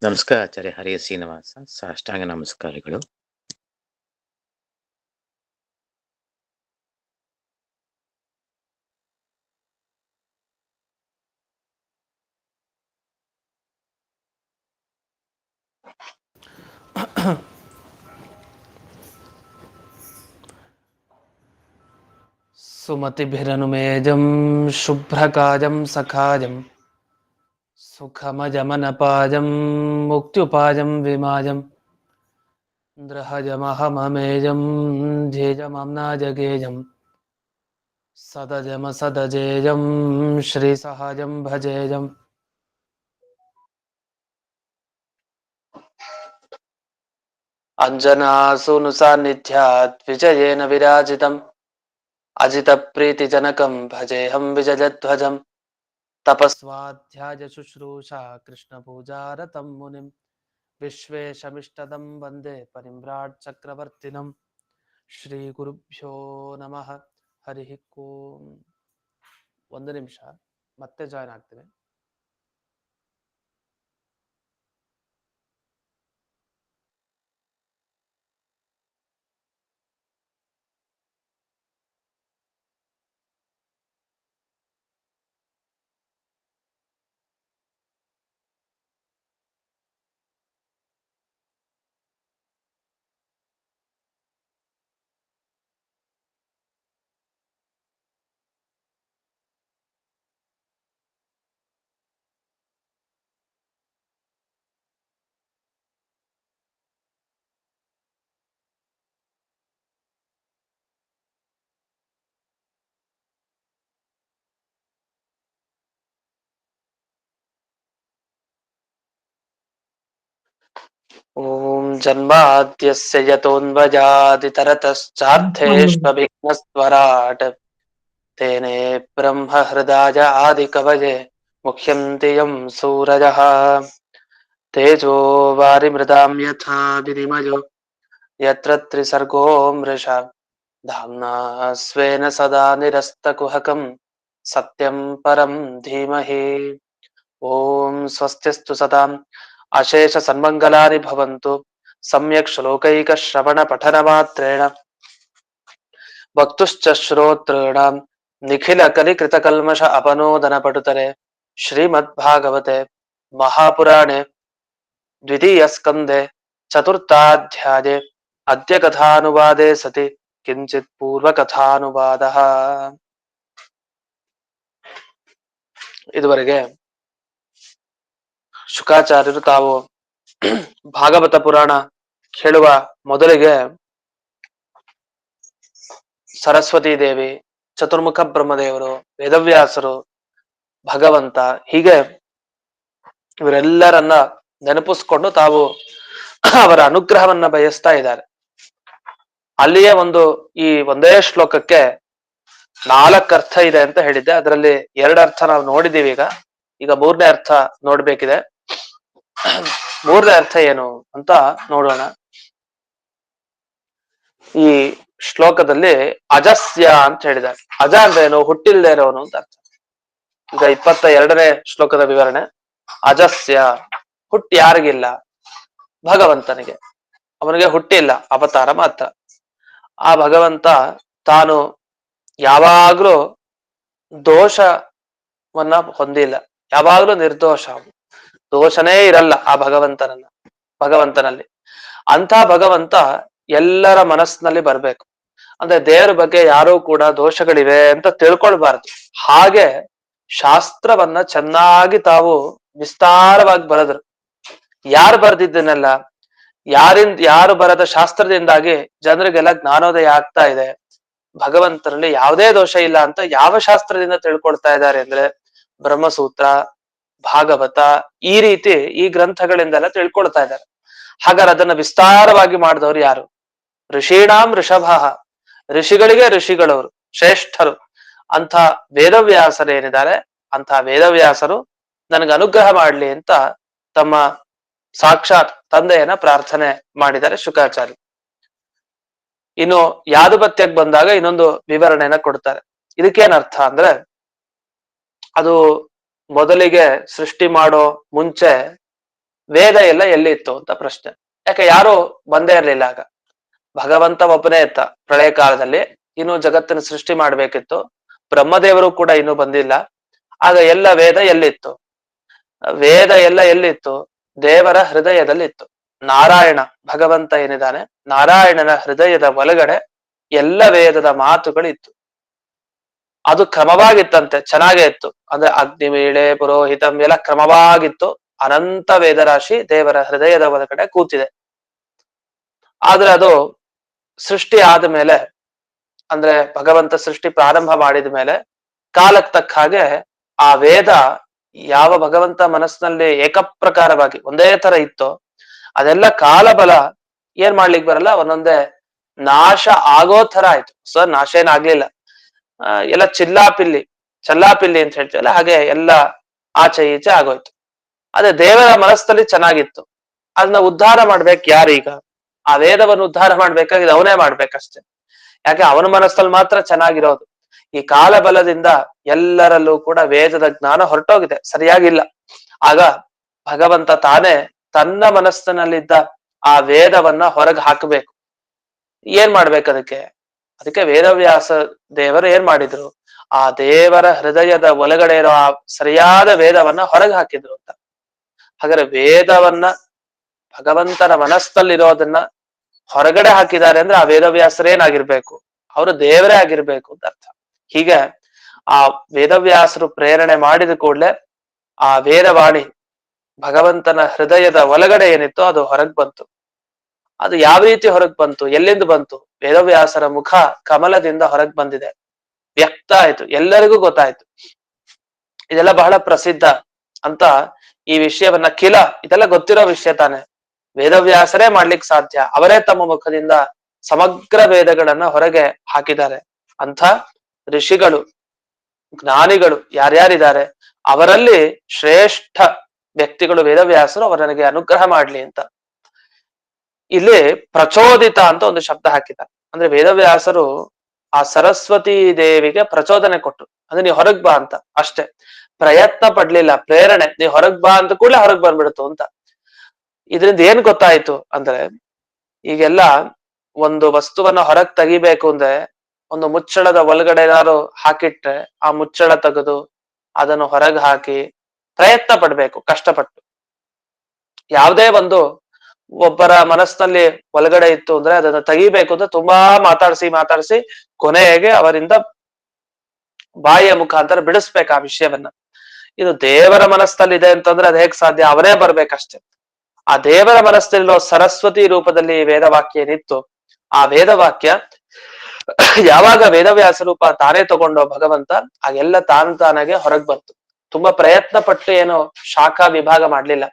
ನಮಸ್ಕಾರ ಆಚಾರ್ಯ ಹರಿಯ ಶ್ರೀನಿವಾಸ, ಸಾಷ್ಟಾಂಗ ನಮಸ್ಕಾರಗಳು. ಸುಮತಿಭಿರನುಮೇಜಂ ಶುಭ್ರಕಾಜಂ ಸಖಾಜಂ ಸುಖಮಜಮನಪಾಜಂ ಮುಕ್ತ್ಯುಪಾಜಂ ವಿಮಾಜಂ ದ್ರಹಜಮಹಮಮೇಜಂ ಧ್ಯೇಜಮಂನಾಜಗೇಜಂ ಸದಜಮಸದಜೇಜಂ ಶ್ರೀಸಹಜಂ ಭಜೇಜಂ. ಅಂಜನಾಸೂನು ಸಾನ್ನಿಧ್ಯಾತ್ ವಿಜಯೇನ ವಿರಾಜಿತಂ ಅಜಿತ ಪ್ರೀತಿಜನಕಂ ಭಜೇಹಂ ವಿಜಯಧ್ವಜಂ. ತಪಸ್ವಾಧ್ಯಾಯ ಶುಶ್ರೂಷಾ ಕೃಷ್ಣ ಪೂಜಾರತಂ ಮುನಿಂ ವಿಶ್ವೇಶಮಿಷ್ಟದಂ ವಂದೇ ಪರಿಮ್ರಾಟ್ ಚಕ್ರವರ್ತಿನಂ. ಶ್ರೀ ಗುರುಭ್ಯೋ ನಮಃ. ಹರಿ ಓಂ. ಒಂದು ನಿಮಿಷ, ಮತ್ತೆ ಜಾಯ್ನ್ ಆಗ್ತೀನಿ. ಓಂ ಜನ್ಮಾದ್ಯಸ್ಯ ಯತೋನ್ವಜಾದಿತರತಶ್ಚಾರ್ಥೇಷ್ವಭಿಘ್ನಸ್ವರಾಟ್ ತೇನೇ ಬ್ರಹ್ಮ ಹೃದಯ ಆದಿಕವಯೇ ಮುಖ್ಯಂತಿ ಯಂ ಸೂರಜಃ. ತೇಜೋ ವಾರಿಮೃದಾಂ ಯಥಾ ವಿನಿಮಯೋ ಯತ್ರ ತ್ರಿಸರ್ಗೋ ಮೃಷಾ ಧಾಮ್ನಾ ಸ್ವೇನ ಸದಾ ನಿರಸ್ತಕುಹಕಂ ಸತ್ಯಂ ಪರಂ ಧೀಮಹಿ. ಓಂ ಸ್ವಸ್ತಿಸ್ತು ಸದಾಂ ಅಶೇಷ ಸನ್ಮಂಗಲಾನಿ ಭವಂತು. ಸಮ್ಯಕ್ ಶ್ಲೋಕೈಕ ಶ್ರವಣ ಪಠನ ಮಾತ್ರೇಣ ವಕ್ತುಶ್ಚ ಶ್ರೋತॄಣಾಂ ನಿಖಿಲ ಕಲಿಕೃತ ಕಲ್ಮಷ ಅಪನೋದನ ಪಟುತರೆ. ಶ್ರೀಮದ್ಭಾಗವತೆ ಮಹಾಪುರಾಣೆ ದ್ವಿತೀಯ ಸ್ಕಂದೆ ಚತುರ್ಥಾಧ್ಯಾಯೇ ಅದ್ಯ ಕಥಾನುವಾದೇ ಸತಿ ಕಿಂಚಿತ್ ಪೂರ್ವಕಥಾನುವಾದಃ. ಇದುವರೆಗೆ ಶುಕಾಚಾರ್ಯರು ತಾವು ಭಾಗವತ ಪುರಾಣ ಕೇಳುವ ಮೊದಲಿಗೆ ಸರಸ್ವತೀ ದೇವಿ, ಚತುರ್ಮುಖ ಬ್ರಹ್ಮದೇವರು, ವೇದವ್ಯಾಸರು, ಭಗವಂತ, ಹೀಗೆ ಇವರೆಲ್ಲರನ್ನ ನೆನಪಿಸ್ಕೊಂಡು ತಾವು ಅವರ ಅನುಗ್ರಹವನ್ನ ಬಯಸ್ತಾ ಇದ್ದಾರೆ. ಅಲ್ಲಿಯೇ ಈ ಒಂದೇ ಶ್ಲೋಕಕ್ಕೆ 4 ಅರ್ಥ ಇದೆ ಅಂತ ಹೇಳಿದ್ದೆ. ಅದರಲ್ಲಿ 2 ಅರ್ಥ ನಾವು ನೋಡಿದೀವಿ. ಈಗ 3ನೇ ಅರ್ಥ ನೋಡ್ಬೇಕಿದೆ. 3ನೇ ಅರ್ಥ ಏನು ಅಂತ ನೋಡೋಣ. ಈ ಶ್ಲೋಕದಲ್ಲಿ ಅಜಸ್ಯ ಅಂತ ಹೇಳಿದ್ದಾರೆ. ಅಜ ಅಂದ್ರೆ ಏನು? ಹುಟ್ಟಿಲ್ದೇ ಇರೋನು ಅಂತ ಅರ್ಥ. ಈಗ 22ನೇ ಶ್ಲೋಕದ ವಿವರಣೆ. ಅಜಸ್ಯ, ಹುಟ್ಟಿ ಯಾರಿಗಿಲ್ಲ? ಭಗವಂತನಿಗೆ. ಅವನಿಗೆ ಹುಟ್ಟಿಲ್ಲ, ಅವತಾರ ಮಾತ್ರ. ಆ ಭಗವಂತ ತಾನು ಯಾವಾಗ್ಲೂ ದೋಷವನ್ನ ಹೊಂದಿಲ್ಲ, ಯಾವಾಗ್ಲೂ ನಿರ್ದೋಷ, ದೋಷನೇ ಇರಲ್ಲ ಆ ಭಗವಂತನಲ್ಲಿ. ಅಂಥ ಭಗವಂತ ಎಲ್ಲರ ಮನಸ್ಸಿನಲ್ಲಿ ಬರ್ಬೇಕು. ಅಂದ್ರೆ ದೇವರ ಬಗ್ಗೆ ಯಾರೂ ಕೂಡ ದೋಷಗಳಿವೆ ಅಂತ ತಿಳ್ಕೊಳ್ಬಾರ್ದು. ಹಾಗೆ ಶಾಸ್ತ್ರವನ್ನ ಚೆನ್ನಾಗಿ ತಾವು ವಿಸ್ತಾರವಾಗಿ ಬರೆದ್ರು. ಯಾರು ಬರೆದಿದ್ದನ್ನೆಲ್ಲ, ಯಾರು ಬರೆದ ಶಾಸ್ತ್ರದಿಂದಾಗಿ ಜನರಿಗೆಲ್ಲ ಜ್ಞಾನೋದಯ ಆಗ್ತಾ ಇದೆ. ಭಗವಂತನಲ್ಲಿ ಯಾವುದೇ ದೋಷ ಇಲ್ಲ ಅಂತ ಯಾವ ಶಾಸ್ತ್ರದಿಂದ ತಿಳ್ಕೊಳ್ತಾ ಇದ್ದಾರೆ ಅಂದ್ರೆ ಬ್ರಹ್ಮಸೂತ್ರ, ಭಾಗವತ, ಈ ರೀತಿ ಈ ಗ್ರಂಥಗಳಿಂದೆಲ್ಲ ತಿಳ್ಕೊಳ್ತಾ ಇದ್ದಾರೆ. ಹಾಗಾದ್ರೆ ಅದನ್ನ ವಿಸ್ತಾರವಾಗಿ ಮಾಡಿದವರು ಯಾರು? ಋಷೀಣಾಂ ಋಷಭ, ಋಷಿಗಳಿಗೆ ಋಷಿಗಳವರು, ಶ್ರೇಷ್ಠರು. ಅಂಥ ವೇದವ್ಯಾಸರೇನಿದ್ದಾರೆ, ಅಂಥ ವೇದವ್ಯಾಸರು ನನಗೆ ಅನುಗ್ರಹ ಮಾಡ್ಲಿ ಅಂತ ತಮ್ಮ ಸಾಕ್ಷಾತ್ ತಂದೆಯನ್ನ ಪ್ರಾರ್ಥನೆ ಮಾಡಿದ್ದಾರೆ ಶುಕಾಚಾರ್ಯ. ಇನ್ನು ಯಾದುಪತ್ಯಕ್ಕೆ ಬಂದಾಗ ಇನ್ನೊಂದು ವಿವರಣೆಯನ್ನ ಕೊಡ್ತಾರೆ. ಇದಕ್ಕೇನರ್ಥ ಅಂದ್ರೆ, ಅದು ಮೊದಲಿಗೆ ಸೃಷ್ಟಿ ಮಾಡೋ ಮುಂಚೆ ವೇದ ಎಲ್ಲ ಎಲ್ಲಿ ಇತ್ತು ಅಂತ ಪ್ರಶ್ನೆ. ಯಾಕೆ ಯಾರು ಬಂದೇ ಇರ್ಲಿಲ್ಲ ಆಗ. ಭಗವಂತ ಒಬ್ಬನೇ ಇತ್ತ ಪ್ರಳಯ ಕಾಲದಲ್ಲಿ. ಇನ್ನು ಜಗತ್ತನ್ನು ಸೃಷ್ಟಿ ಮಾಡ್ಬೇಕಿತ್ತು. ಬ್ರಹ್ಮದೇವರು ಕೂಡ ಇನ್ನೂ ಬಂದಿಲ್ಲ. ಆಗ ಎಲ್ಲ ವೇದ ಎಲ್ಲಿತ್ತು? ವೇದ ಎಲ್ಲ ಎಲ್ಲಿತ್ತು? ದೇವರ ಹೃದಯದಲ್ಲಿತ್ತು. ನಾರಾಯಣ ಭಗವಂತ ಏನಿದ್ದಾನೆ, ನಾರಾಯಣನ ಹೃದಯದ ಒಳಗಡೆ ಎಲ್ಲ ವೇದದ ಮಾತುಗಳಿತ್ತು. ಅದು ಕ್ರಮವಾಗಿತ್ತಂತೆ, ಚೆನ್ನಾಗೇ ಇತ್ತು. ಅಂದ್ರೆ ಅಗ್ನಿವೀಳೆ ಪುರೋಹಿತಂ ಎಲ್ಲ ಕ್ರಮವಾಗಿತ್ತು. ಅನಂತ ವೇದರಾಶಿ ದೇವರ ಹೃದಯದ ಒಳಗಡೆ ಕೂತಿದೆ. ಆದ್ರೆ ಅದು ಸೃಷ್ಟಿ ಆದ್ಮೇಲೆ, ಅಂದ್ರೆ ಭಗವಂತ ಸೃಷ್ಟಿ ಪ್ರಾರಂಭ ಮಾಡಿದ ಮೇಲೆ ಕಾಲಕ್ಕೆ ತಕ್ಕ ಹಾಗೆ ಆ ವೇದ ಯಾವ ಭಗವಂತ ಮನಸ್ಸಿನಲ್ಲಿ ಏಕಪ್ರಕಾರವಾಗಿ ಒಂದೇ ತರ ಇತ್ತೋ ಅದೆಲ್ಲ ಕಾಲಬಲ ಏನ್ ಮಾಡ್ಲಿಕ್ಕೆ ಬರಲ್ಲ, ಒಂದೊಂದೇ ನಾಶ ಆಗೋ ತರ ಆಯ್ತು. ಸೊ ನಾಶ ಏನಾಗ್ಲಿಲ್ಲ, ಎಲ್ಲ ಚಲ್ಲಾಪಿಲ್ಲಿ ಅಂತ ಹೇಳ್ತೀವಲ್ಲ ಹಾಗೆ ಎಲ್ಲ ಆಚೆ ಈಚೆ ಆಗೋಯ್ತು. ಅದೇ ದೇವರ ಮನಸ್ಸಲ್ಲಿ ಚೆನ್ನಾಗಿತ್ತು. ಅದನ್ನ ಉದ್ಧಾರ ಮಾಡ್ಬೇಕು ಯಾರೀಗ? ಆ ವೇದವನ್ನು ಉದ್ಧಾರ ಮಾಡ್ಬೇಕಾಗಿದೆ ಅವನೇ ಮಾಡ್ಬೇಕಷ್ಟೆ. ಯಾಕೆ ಅವನ ಮನಸ್ಸಲ್ಲಿ ಮಾತ್ರ ಚೆನ್ನಾಗಿರೋದು. ಈ ಕಾಲ ಬಲದಿಂದ ಎಲ್ಲರಲ್ಲೂ ಕೂಡ ವೇದದ ಜ್ಞಾನ ಹೊರಟೋಗಿದೆ, ಸರಿಯಾಗಿಲ್ಲ. ಆಗ ಭಗವಂತ ತಾನೇ ತನ್ನ ಮನಸ್ಸಿನಲ್ಲಿದ್ದ ಆ ವೇದವನ್ನ ಹೊರಗೆ ಹಾಕಬೇಕು. ಏನ್ ಮಾಡ್ಬೇಕು ಅದಕ್ಕೆ? ಅದಕ್ಕೆ ವೇದವ್ಯಾಸ ದೇವರು ಏನ್ ಮಾಡಿದ್ರು, ಆ ದೇವರ ಹೃದಯದ ಒಳಗಡೆ ಇರೋ ಆ ಸರಿಯಾದ ವೇದವನ್ನ ಹೊರಗೆ ಹಾಕಿದ್ರು ಅಂತ. ಹಾಗಾದ್ರೆ ವೇದವನ್ನ ಭಗವಂತನ ಮನಸ್ಸಲ್ಲಿರೋದನ್ನ ಹೊರಗಡೆ ಹಾಕಿದ್ದಾರೆ ಅಂದ್ರೆ ಆ ವೇದವ್ಯಾಸರೇನಾಗಿರ್ಬೇಕು? ಅವರು ದೇವರೇ ಆಗಿರ್ಬೇಕು ಅಂತ ಅರ್ಥ. ಹೀಗೆ ಆ ವೇದವ್ಯಾಸರು ಪ್ರೇರಣೆ ಮಾಡಿದ ಕೂಡಲೇ ಆ ವೇದವಾಣಿ ಭಗವಂತನ ಹೃದಯದ ಒಳಗಡೆ ಏನಿತ್ತು ಅದು ಹೊರಗ್ ಬಂತು. ಅದು ಯಾವ ರೀತಿ ಹೊರಗ್ ಬಂತು, ಎಲ್ಲಿಂದ ಬಂತು? ವೇದವ್ಯಾಸರ ಮುಖ ಕಮಲದಿಂದ ಹೊರಗ್ ಬಂದಿದೆ, ವ್ಯಕ್ತ ಆಯ್ತು, ಎಲ್ಲರಿಗೂ ಗೊತ್ತಾಯ್ತು. ಇದೆಲ್ಲ ಬಹಳ ಪ್ರಸಿದ್ಧ ಅಂತ ಈ ವಿಷಯವನ್ನ ಇದೆಲ್ಲ ಗೊತ್ತಿರೋ ವಿಷಯ ತಾನೆ. ವೇದವ್ಯಾಸರೇ ಮಾಡ್ಲಿಕ್ಕೆ ಸಾಧ್ಯ. ಅವರೇ ತಮ್ಮ ಮುಖದಿಂದ ಸಮಗ್ರ ವೇದಗಳನ್ನ ಹೊರಗೆ ಹಾಕಿದ್ದಾರೆ. ಅಂಥ ಋಷಿಗಳು, ಜ್ಞಾನಿಗಳು ಯಾರ್ಯಾರಿದ್ದಾರೆ ಅವರಲ್ಲಿ ಶ್ರೇಷ್ಠ ವ್ಯಕ್ತಿಗಳು ವೇದವ್ಯಾಸರು. ಅವರು ನನಗೆ ಅನುಗ್ರಹ ಮಾಡ್ಲಿ ಅಂತ ಇಲ್ಲಿ ಪ್ರಚೋದಿತ ಅಂತ ಒಂದು ಶಬ್ದ ಹಾಕಿದ. ಅಂದ್ರೆ ವೇದವ್ಯಾಸರು ಆ ಸರಸ್ವತಿ ದೇವಿಗೆ ಪ್ರಚೋದನೆ ಕೊಟ್ಟು, ಅಂದ್ರೆ ನೀ ಹೊರಗ್ ಬಾ ಅಂತ ಅಷ್ಟೇ, ಪ್ರಯತ್ನ ಪಡ್ಲಿಲ್ಲ, ಪ್ರೇರಣೆ. ನೀ ಹೊರಗ್ ಬಾ ಅಂತ ಕೂಡಲೇ ಹೊರಗ್ ಬಂದ್ಬಿಡ್ತು ಅಂತ. ಇದರಿಂದ ಏನ್ ಗೊತ್ತಾಯ್ತು ಅಂದ್ರೆ, ಈಗೆಲ್ಲ ಒಂದು ವಸ್ತುವನ್ನ ಹೊರಗ್ ತೆಗಿಬೇಕು ಅಂದ್ರೆ ಒಂದು ಮುಚ್ಚಳದ ಒಳಗಡೆ ಏನಾದ್ರು ಹಾಕಿಟ್ರೆ ಆ ಮುಚ್ಚಳ ತೆಗೆದು ಅದನ್ನು ಹೊರಗೆ ಹಾಕಿ ಪ್ರಯತ್ನ ಪಡ್ಬೇಕು ಕಷ್ಟಪಟ್ಟು. ಯಾವುದೇ ಒಂದು ಒಬ್ಬರ ಮನಸ್ಸಿನಲ್ಲಿ ಒಳಗಡೆ ಇತ್ತು ಅಂದ್ರೆ ಅದನ್ನ ತೆಗಿಬೇಕು ಅಂದ್ರೆ ತುಂಬಾ ಮಾತಾಡಿಸಿ ಕೊನೆಗೆ ಅವರಿಂದ ಬಾಯಿಯ ಮುಖಾಂತರ ಬಿಡಿಸ್ಬೇಕು ಆ ವಿಷಯವನ್ನ. ಇದು ದೇವರ ಮನಸ್ಸಲ್ಲಿ ಇದೆ ಅಂತಂದ್ರೆ ಅದು ಹೇಗ್ ಸಾಧ್ಯ? ಅವನೇ ಬರ್ಬೇಕಷ್ಟೆ. ಆ ದೇವರ ಮನಸ್ಸಲ್ಲಿರೋ ಸರಸ್ವತಿ ರೂಪದಲ್ಲಿ ವೇದವಾಕ್ಯ ಏನಿತ್ತು, ಆ ವೇದವಾಕ್ಯ ಯಾವಾಗ ವೇದವ್ಯಾಸ ರೂಪ ತಾನೇ ತಗೊಂಡೋ ಭಗವಂತ, ಆಗೆಲ್ಲ ತಾನಾಗೆ ಹೊರಗ್ ಬಂತು. ತುಂಬಾ ಪ್ರಯತ್ನ ಪಟ್ಟು ಏನು ಶಾಖಾ ವಿಭಾಗ ಮಾಡ್ಲಿಲ್ಲ.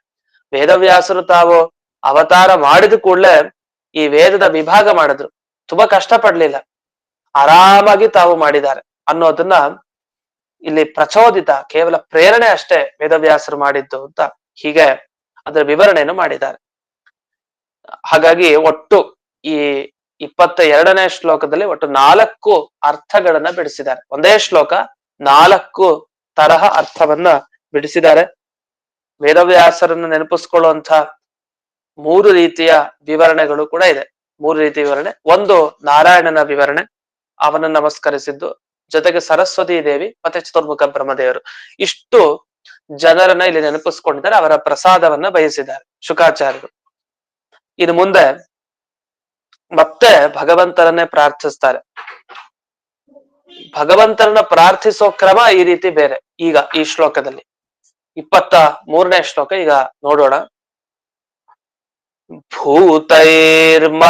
ವೇದವ್ಯಾಸರು ತಾವು ಅವತಾರ ಮಾಡಿದ ಕೂಡಲೇ ಈ ವೇದದ ವಿಭಾಗ ಮಾಡಿದ್ರು. ತುಂಬಾ ಕಷ್ಟ ಪಡ್ಲಿಲ್ಲ, ಆರಾಮಾಗಿ ತಾವು ಮಾಡಿದ್ದಾರೆ ಅನ್ನೋದನ್ನ ಇಲ್ಲಿ ಪ್ರಚೋದಿತ, ಕೇವಲ ಪ್ರೇರಣೆ ಅಷ್ಟೇ ವೇದವ್ಯಾಸರು ಮಾಡಿದ್ದು ಅಂತ ಹೀಗೆ ಅದರ ವಿವರಣೆಯನ್ನು ಮಾಡಿದ್ದಾರೆ. ಹಾಗಾಗಿ ಒಟ್ಟು ಈ 22ನೇ ಶ್ಲೋಕದಲ್ಲಿ ಒಟ್ಟು 4 ಅರ್ಥಗಳನ್ನ ಬಿಡಿಸಿದ್ದಾರೆ. ಒಂದೇ ಶ್ಲೋಕ 4 ತರಹ ಅರ್ಥವನ್ನ ಬಿಡಿಸಿದ್ದಾರೆ. ವೇದವ್ಯಾಸರನ್ನು ನೆನಪಿಸ್ಕೊಳ್ಳುವಂತ 3 ರೀತಿಯ ವಿವರಣೆಗಳು ಕೂಡ ಇದೆ. 3 ರೀತಿಯ ವಿವರಣೆ. ಒಂದು ನಾರಾಯಣನ ವಿವರಣೆ, ಅವನನ್ನು ನಮಸ್ಕರಿಸಿದ್ದು, ಜೊತೆಗೆ ಸರಸ್ವತಿ ದೇವಿ ಮತ್ತೆ ಚತುರ್ಮುಖ ಬ್ರಹ್ಮದೇವರು. ಇಷ್ಟು ಜನರನ್ನ ಇಲ್ಲಿ ನೆನಪಿಸ್ಕೊಂಡಿದ್ದಾರೆ, ಅವರ ಪ್ರಸಾದವನ್ನ ಬಯಸಿದ್ದಾರೆ ಶುಕಾಚಾರ್ಯರು. ಇನ್ನು ಮುಂದೆ ಮತ್ತೆ ಭಗವಂತರನ್ನೇ ಪ್ರಾರ್ಥಿಸ್ತಾರೆ. ಭಗವಂತರನ್ನ ಪ್ರಾರ್ಥಿಸೋ ಕ್ರಮ ಈ ರೀತಿ ಬೇರೆ. ಈಗ ಈ ಶ್ಲೋಕದಲ್ಲಿ 23ನೇ ಶ್ಲೋಕ ಈಗ ನೋಡೋಣ. ಭೂತೈರ್ಮಹದ್ಭಿಃ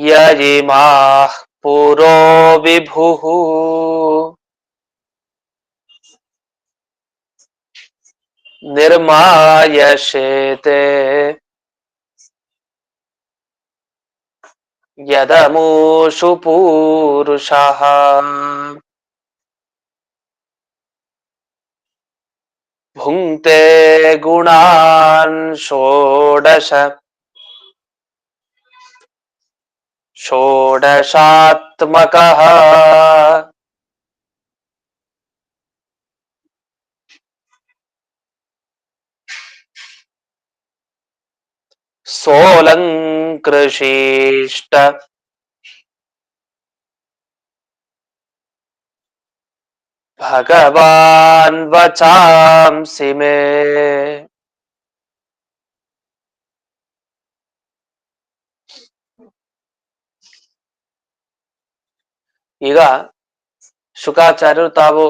ಯಯಿಮಾಃ ಪುರೋ ವಿಭುಃ ನಿರ್ಮಾಯಶೇತೆ ಯದಮೂಷು ಪೂರುಷಃ. ಭುಂಕ್ತೆ ಗುಣಾನ್ ಷೋಡಶಾತ್ಮಕಃ ಸೋಲಂಕೃಶಿಷ್ಟ ಭಗವಾನ್ ವಚಾಂಸಿ ಮೇ. ಈಗ ಶುಕಾಚಾರ್ಯರು ತಾವು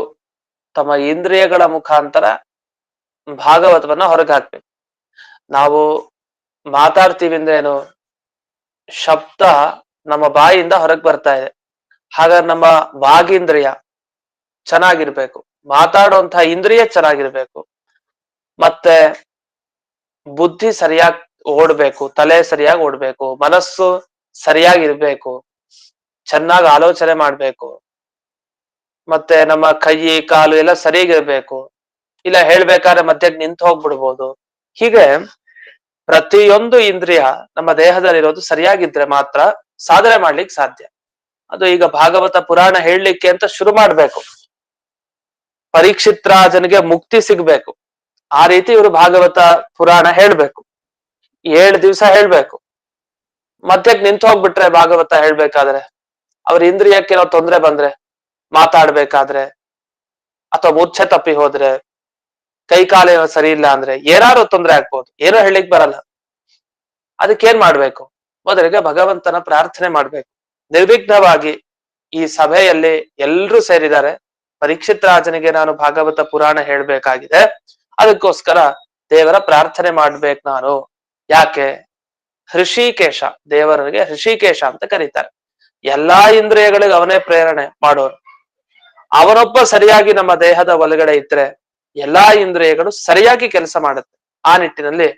ತಮ್ಮ ಇಂದ್ರಿಯಗಳ ಮುಖಾಂತರ ಭಾಗವತವನ್ನ ಹೊರಗೆ ಹಾಕ್ಬೇಕು. ನಾವು ಮಾತಾಡ್ತೀವಿ ಅಂದ್ರೆ ಏನು, ಶಬ್ದ ನಮ್ಮ ಬಾಯಿಯಿಂದ ಹೊರಗೆ ಬರ್ತಾ ಇದೆ. ಹಾಗಾದ್ರೆ ನಮ್ಮ ವಾಗೀಂದ್ರಿಯ ಚೆನ್ನಾಗಿರ್ಬೇಕು, ಮಾತಾಡುವಂತಹ ಇಂದ್ರಿಯ ಚೆನ್ನಾಗಿರ್ಬೇಕು, ಮತ್ತೆ ಬುದ್ಧಿ ಸರಿಯಾಗಿ ಓಡ್ಬೇಕು, ತಲೆ ಸರಿಯಾಗಿ ಓಡ್ಬೇಕು, ಮನಸ್ಸು ಸರಿಯಾಗಿರ್ಬೇಕು, ಚೆನ್ನಾಗಿ ಆಲೋಚನೆ ಮಾಡ್ಬೇಕು, ಮತ್ತೆ ನಮ್ಮ ಕೈ ಕಾಲು ಎಲ್ಲ ಸರಿಯಾಗಿರ್ಬೇಕು. ಇಲ್ಲ ಹೇಳ್ಬೇಕಾದ್ರೆ ಮಧ್ಯೆ ನಿಂತು ಹೋಗ್ಬಿಡ್ಬೋದು. ಹೀಗೆ ಪ್ರತಿಯೊಂದು ಇಂದ್ರಿಯ ನಮ್ಮ ದೇಹದಲ್ಲಿರೋದು ಸರಿಯಾಗಿದ್ರೆ ಮಾತ್ರ ಸಾಧನೆ ಮಾಡ್ಲಿಕ್ಕೆ ಸಾಧ್ಯ. ಅದು ಈಗ ಭಾಗವತ ಪುರಾಣ ಹೇಳಲಿಕ್ಕೆ ಅಂತ ಶುರು ಮಾಡ್ಬೇಕು. ಪರೀಕ್ಷಿತ್ ರಾಜನಿಗೆ ಮುಕ್ತಿ ಸಿಗ್ಬೇಕು, ಆ ರೀತಿ ಇವರು ಭಾಗವತ ಪುರಾಣ ಹೇಳ್ಬೇಕು. 7 ದಿವಸ ಹೇಳ್ಬೇಕು. ಮಧ್ಯಕ್ಕೆ ನಿಂತು ಹೋಗ್ಬಿಟ್ರೆ ಭಾಗವತ ಹೇಳ್ಬೇಕಾದ್ರೆ, ಅವ್ರ ಇಂದ್ರಿಯಕ್ಕೆ ನಾವು ತೊಂದರೆ ಬಂದ್ರೆ, ಮಾತಾಡ್ಬೇಕಾದ್ರೆ ಅಥವಾ ಮೂರ್ಛೆ ತಪ್ಪಿ ಹೋದ್ರೆ, ಕೈ ಕಾಲೇನೋ ಸರಿ ಇಲ್ಲ ಅಂದ್ರೆ ಏನಾದ್ರು ತೊಂದರೆ ಆಗ್ಬೋದು, ಏನೋ ಹೇಳಿಕ್ ಬರಲ್ಲ. ಅದಕ್ಕೇನ್ ಮಾಡ್ಬೇಕು? ಮೊದಲಿಗೆ ಭಗವಂತನ ಪ್ರಾರ್ಥನೆ ಮಾಡ್ಬೇಕು. ನಿರ್ವಿಘ್ನವಾಗಿ ಈ ಸಭೆಯಲ್ಲಿ ಎಲ್ರೂ ಸೇರಿದ್ದಾರೆ, ಪರೀಕ್ಷಿತ್ ರಾಜನಿಗೆ ನಾನು ಭಾಗವತ ಪುರಾಣ ಹೇಳ್ಬೇಕಾಗಿದೆ, ಅದಕ್ಕೋಸ್ಕರ ದೇವರ ಪ್ರಾರ್ಥನೆ ಮಾಡ್ಬೇಕು ನಾನು. ಯಾಕೆ? ಹೃಷಿಕೇಶ, ದೇವರಿಗೆ ಹೃಷಿಕೇಶ ಅಂತ ಕರೀತಾರೆ. ಎಲ್ಲಾ ಇಂದ್ರಿಯಗಳಿಗೆ ಅವನೇ ಪ್ರೇರಣೆ ಮಾಡೋರು. ಅವನೊಬ್ಬ ಸರಿಯಾಗಿ ನಮ್ಮ ದೇಹದ ಒಳಗಡೆ ಇದ್ರೆ ಎಲ್ಲಾ ಇಂದ್ರಿಯಗಳು ಸರಿಯಾಗಿ ಕೆಲಸ ಮಾಡುತ್ತೆ. ಆ ನಿಟ್ಟಿನಲ್ಲಿ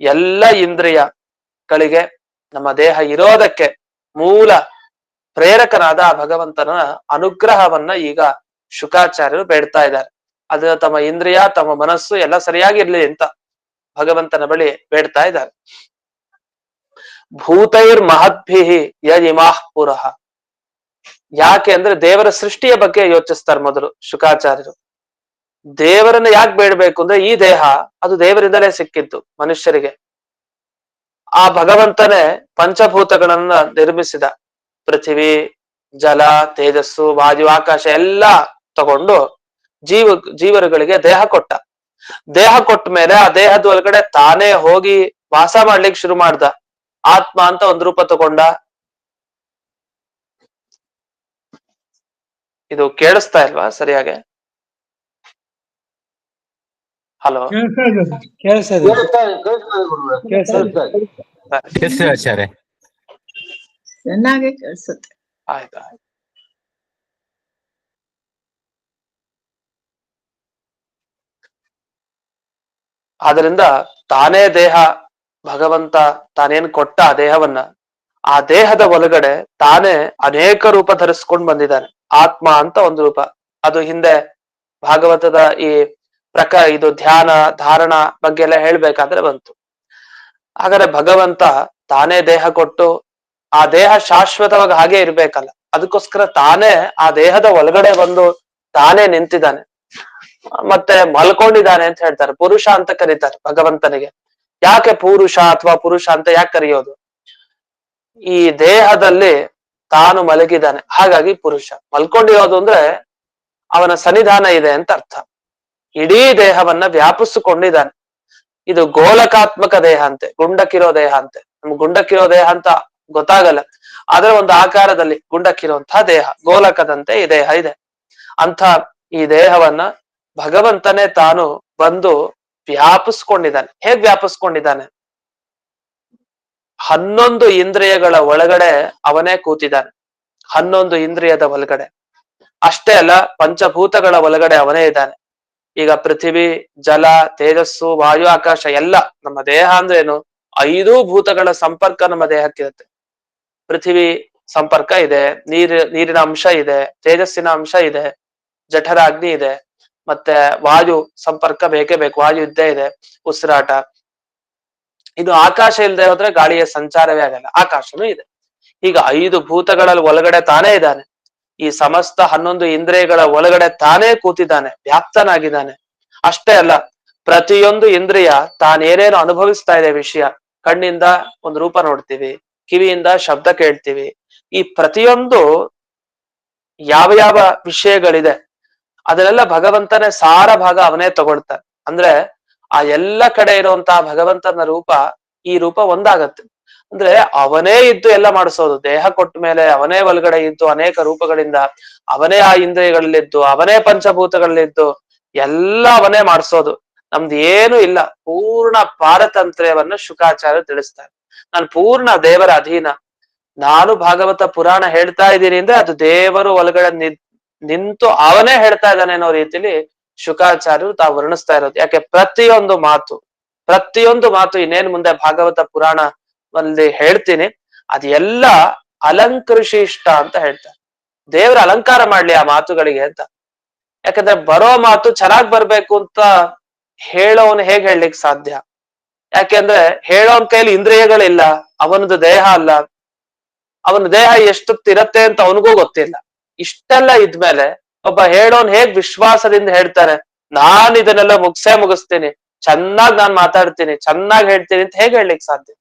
ಎಲ್ಲ ಇಂದ್ರಿಯಗಳಿಗೆ ನಮ್ಮ ದೇಹ ಇರೋದಕ್ಕೆ ಮೂಲ ಪ್ರೇರಕನಾದ ಆ ಭಗವಂತನ ಅನುಗ್ರಹವನ್ನ ಈಗ ಶುಕಾಚಾರ್ಯರು ಬೇಡ್ತಾ ಇದ್ದಾರೆ. ಅದು ತಮ್ಮ ಇಂದ್ರಿಯ, ತಮ್ಮ ಮನಸ್ಸು ಎಲ್ಲ ಸರಿಯಾಗಿರ್ಲಿ ಅಂತ ಭಗವಂತನ ಬಳಿ ಬೇಡ್ತಾ ಇದ್ದಾರೆ. ಭೂತೈರ್ ಮಹದ್ಭಿಃ ಯದಿಮಾಃ ಪುರಃ. ಯಾಕೆ ಅಂದ್ರೆ ದೇವರ ಸೃಷ್ಟಿಯ ಬಗ್ಗೆ ಯೋಚಿಸ್ತಾರೆ ಮೊದಲು ಶುಕಾಚಾರ್ಯರು. ದೇವರನ್ನ ಯಾಕೆ ಬೇಡ್ಬೇಕು ಅಂದ್ರೆ ಈ ದೇಹ ಅದು ದೇವರಿಂದಲೇ ಸಿಕ್ಕಿದ್ದು ಮನುಷ್ಯರಿಗೆ. ಆ ಭಗವಂತನೇ ಪಂಚಭೂತಗಳನ್ನ ನಿರ್ಮಿಸಿದ. ಪೃಥ್ವಿ, ಜಲ, ತೇಜಸ್ಸು, ವಾಯು, ಆಕಾಶ ಎಲ್ಲ ತಗೊಂಡು ಜೀವರುಗಳಿಗೆ ದೇಹ ಕೊಟ್ಟ. ದೇಹ ಕೊಟ್ಟ ಮೇಲೆ ಆ ದೇಹದ ಒಳಗಡೆ ತಾನೇ ಹೋಗಿ ವಾಸ ಮಾಡ್ಲಿಕ್ಕೆ ಶುರು ಮಾಡ್ದ. ಆತ್ಮ ಅಂತ ಒಂದ್ ರೂಪ ತಗೊಂಡ. ಇದು ಕೇಳಿಸ್ತಾ ಇಲ್ವಾ ಸರಿಯಾಗಿ? ಹಲೋ, ಆಚಾರ್ಯ ಚೆನ್ನಾಗಿ ಕೇಳಿಸುತ್ತೆ. ಆಯ್ತಾ. ಆದ್ರಿಂದ ತಾನೇ ದೇಹ, ಭಗವಂತ ತಾನೇನ್ ಕೊಟ್ಟ ಆ ದೇಹವನ್ನ, ಆ ದೇಹದ ಒಳಗಡೆ ತಾನೇ ಅನೇಕ ರೂಪ ಧರಿಸ್ಕೊಂಡು ಬಂದಿದ್ದಾನೆ. ಆತ್ಮ ಅಂತ ಒಂದು ರೂಪ, ಅದು ಹಿಂದೆ ಭಾಗವತದ ಈ ಇದು ಧ್ಯಾನ ಧಾರಣ ಬಗ್ಗೆ ಎಲ್ಲ ಹೇಳ್ಬೇಕಾದ್ರೆ ಬಂತು. ಹಾಗಾದ್ರೆ ಭಗವಂತ ತಾನೇ ದೇಹ ಕೊಟ್ಟು, ಆ ದೇಹ ಶಾಶ್ವತವಾಗಿ ಹಾಗೆ ಇರ್ಬೇಕಲ್ಲ, ಅದಕ್ಕೋಸ್ಕರ ತಾನೇ ಆ ದೇಹದ ಒಳಗಡೆ ಬಂದು ತಾನೇ ನಿಂತಿದ್ದಾನೆ. ಮತ್ತೆ ಮಲ್ಕೊಂಡಿದ್ದಾನೆ ಅಂತ ಹೇಳ್ತಾರೆ. ಪುರುಷ ಅಂತ ಕರೀತಾರೆ ಭಗವಂತನಿಗೆ. ಯಾಕೆ ಪುರುಷ ಅಥವಾ ಪುರುಷ ಅಂತ ಯಾಕೆ ಕರೆಯೋದು? ಈ ದೇಹದಲ್ಲಿ ತಾನು ಮಲಗಿದ್ದಾನೆ, ಹಾಗಾಗಿ ಪುರುಷ. ಮಲ್ಕೊಂಡಿರೋದು ಅಂದ್ರೆ ಅವನ ಸನ್ನಿಧಾನ ಇದೆ ಅಂತ ಅರ್ಥ. ಇಡೀ ದೇಹವನ್ನ ವ್ಯಾಪಿಸಿಕೊಂಡಿದ್ದಾನೆ. ಇದು ಗೋಲಕಾತ್ಮಕ ದೇಹ ಅಂತೆ, ಗುಂಡಕ್ಕಿರೋ ದೇಹ ಅಂತೆ. ನಮ್ಗೆ ಗುಂಡಕ್ಕಿರೋ ದೇಹ ಅಂತ ಗೊತ್ತಾಗಲ್ಲ, ಆದ್ರೆ ಒಂದು ಆಕಾರದಲ್ಲಿ ಗುಂಡಕ್ಕಿರುವಂತಹ ದೇಹ, ಗೋಲಕದಂತೆ ಈ ದೇಹ ಇದೆ. ಅಂತ ಈ ದೇಹವನ್ನ ಭಗವಂತನೇ ತಾನು ಬಂದು ವ್ಯಾಪಿಸ್ಕೊಂಡಿದ್ದಾನೆ. ಹೇಗ್ ವ್ಯಾಪಿಸ್ಕೊಂಡಿದ್ದಾನೆ? 11 ಇಂದ್ರಿಯಗಳ ಒಳಗಡೆ ಅವನೇ ಕೂತಿದ್ದಾನೆ. 11 ಇಂದ್ರಿಯದ ಒಳಗಡೆ ಅಷ್ಟೇ ಅಲ್ಲ, ಪಂಚಭೂತಗಳ ಒಳಗಡೆ ಅವನೇ ಇದ್ದಾನೆ. ಈಗ ಪೃಥ್ವಿ, ಜಲ, ತೇಜಸ್ಸು, ವಾಯು, ಆಕಾಶ ಎಲ್ಲ ನಮ್ಮ ದೇಹ ಅಂದ್ರೆ ಏನು? 5 ಭೂತಗಳ ಸಂಪರ್ಕ ನಮ್ಮ ದೇಹಕ್ಕಿರುತ್ತೆ. ಪೃಥ್ವಿ ಸಂಪರ್ಕ ಇದೆ, ನೀರಿನ ಅಂಶ ಇದೆ, ತೇಜಸ್ಸಿನ ಅಂಶ ಇದೆ, ಜಠರ ಅಗ್ನಿ ಇದೆ, ಮತ್ತೆ ವಾಯು ಸಂಪರ್ಕ ಬೇಕೇ ಬೇಕು, ವಾಯು ಇದ್ದೇ ಇದೆ, ಉಸಿರಾಟ. ಇದು ಆಕಾಶ ಇಲ್ಲದೆ ಹೋದ್ರೆ ಗಾಳಿಯ ಸಂಚಾರವೇ ಆಗಲ್ಲ, ಆಕಾಶನೂ ಇದೆ. ಈಗ 5 ಭೂತಗಳಲ್ಲಿ ಒಳಗಡೆ ತಾನೇ ಇದ್ದಾನೆ. ಈ ಸಮಸ್ತ 11 ಇಂದ್ರಿಯಗಳ ಒಳಗಡೆ ತಾನೇ ಕೂತಿದ್ದಾನೆ, ವ್ಯಾಪ್ತನಾಗಿದ್ದಾನೆ. ಅಷ್ಟೇ ಅಲ್ಲ, ಪ್ರತಿಯೊಂದು ಇಂದ್ರಿಯ ತಾನೇನೇನು ಅನುಭವಿಸ್ತಾ ಇದೆ ವಿಷಯ, ಕಣ್ಣಿಂದ ಒಂದು ರೂಪ ನೋಡ್ತೀವಿ, ಕಿವಿಯಿಂದ ಶಬ್ದ ಕೇಳ್ತೀವಿ. ಈ ಪ್ರತಿಯೊಂದು ಯಾವ ಯಾವ ವಿಷಯಗಳಿದೆ ಅದನ್ನೆಲ್ಲ ಭಗವಂತನೇ ಸಾರ ಭಾಗ ಅವನೇ ತಗೊಳ್ತಾನೆ. ಅಂದ್ರೆ ಆ ಎಲ್ಲ ಕಡೆ ಇರುವಂತಹ ಭಗವಂತನ ರೂಪ ಈ ರೂಪ ಒಂದಾಗತ್ತೆ. ಅಂದ್ರೆ ಅವನೇ ಇದ್ದು ಎಲ್ಲ ಮಾಡಿಸೋದು. ದೇಹ ಕೊಟ್ಟ ಮೇಲೆ ಅವನೇ ಒಳಗಡೆ ಇದ್ದು ಅನೇಕ ರೂಪಗಳಿಂದ ಅವನೇ ಆ ಇಂದ್ರಿಯಗಳಲ್ಲಿದ್ದು ಅವನೇ ಪಂಚಭೂತಗಳಲ್ಲಿದ್ದು ಎಲ್ಲ ಅವನೇ ಮಾಡಿಸೋದು. ನಮ್ದು ಏನು ಇಲ್ಲ, ಪೂರ್ಣ ಪಾರತಂತ್ರ್ಯವನ್ನು ಶುಕಾಚಾರ್ಯ ತಿಳಿಸ್ತಾರೆ. ನಾನು ಪೂರ್ಣ ದೇವರ ಅಧೀನ, ನಾನು ಭಾಗವತ ಪುರಾಣ ಹೇಳ್ತಾ ಇದ್ದೀನಿ ಅಂದ್ರೆ ಅದು ದೇವರು ಒಳಗಡೆ ನಿಂತು ಅವನೇ ಹೇಳ್ತಾ ಇದ್ದಾನೆ ಅನ್ನೋ ರೀತಿಲಿ ಶುಕಾಚಾರ್ಯರು ತಾವು ವರ್ಣಿಸ್ತಾ ಇರೋದು. ಯಾಕೆ ಪ್ರತಿಯೊಂದು ಮಾತು ಇನ್ನೇನು ಮುಂದೆ ಭಾಗವತ ಪುರಾಣ ಅಲ್ಲಿ ಹೇಳ್ತೀನಿ ಅದೆಲ್ಲ ಅಲಂಕೃಶಿಷ್ಟ ಅಂತ ಹೇಳ್ತಾರೆ. ದೇವ್ರ ಅಲಂಕಾರ ಮಾಡ್ಲಿ ಆ ಮಾತುಗಳಿಗೆ ಅಂತ. ಯಾಕಂದ್ರೆ ಬರೋ ಮಾತು ಚೆನ್ನಾಗ್ ಬರ್ಬೇಕು ಅಂತ ಹೇಳೋನ್ ಹೇಗ್ ಹೇಳಲಿಕ್ ಸಾಧ್ಯ? ಯಾಕೆಂದ್ರೆ ಹೇಳೋನ್ ಕೈಲಿ ಇಂದ್ರಿಯಗಳಿಲ್ಲ, ಅವನದು ದೇಹ ಅಲ್ಲ, ಅವನ ದೇಹ ಎಷ್ಟೊತ್ತಿರತ್ತೆ ಅಂತ ಅವನಿಗೂ ಗೊತ್ತಿಲ್ಲ. ಇಷ್ಟೆಲ್ಲ ಇದ್ಮೇಲೆ ಒಬ್ಬ ಹೇಳೋನ್ ಹೇಗ್ ವಿಶ್ವಾಸದಿಂದ ಹೇಳ್ತಾನೆ, ನಾನ್ ಇದನ್ನೆಲ್ಲ ಮುಗಿಸ್ತೀನಿ, ಚೆನ್ನಾಗ್ ನಾನ್ ಮಾತಾಡ್ತೀನಿ, ಚೆನ್ನಾಗ್ ಹೇಳ್ತೀನಿ ಅಂತ ಹೇಗ್ ಹೇಳಲಿಕ್ ಸಾಧ್ಯ?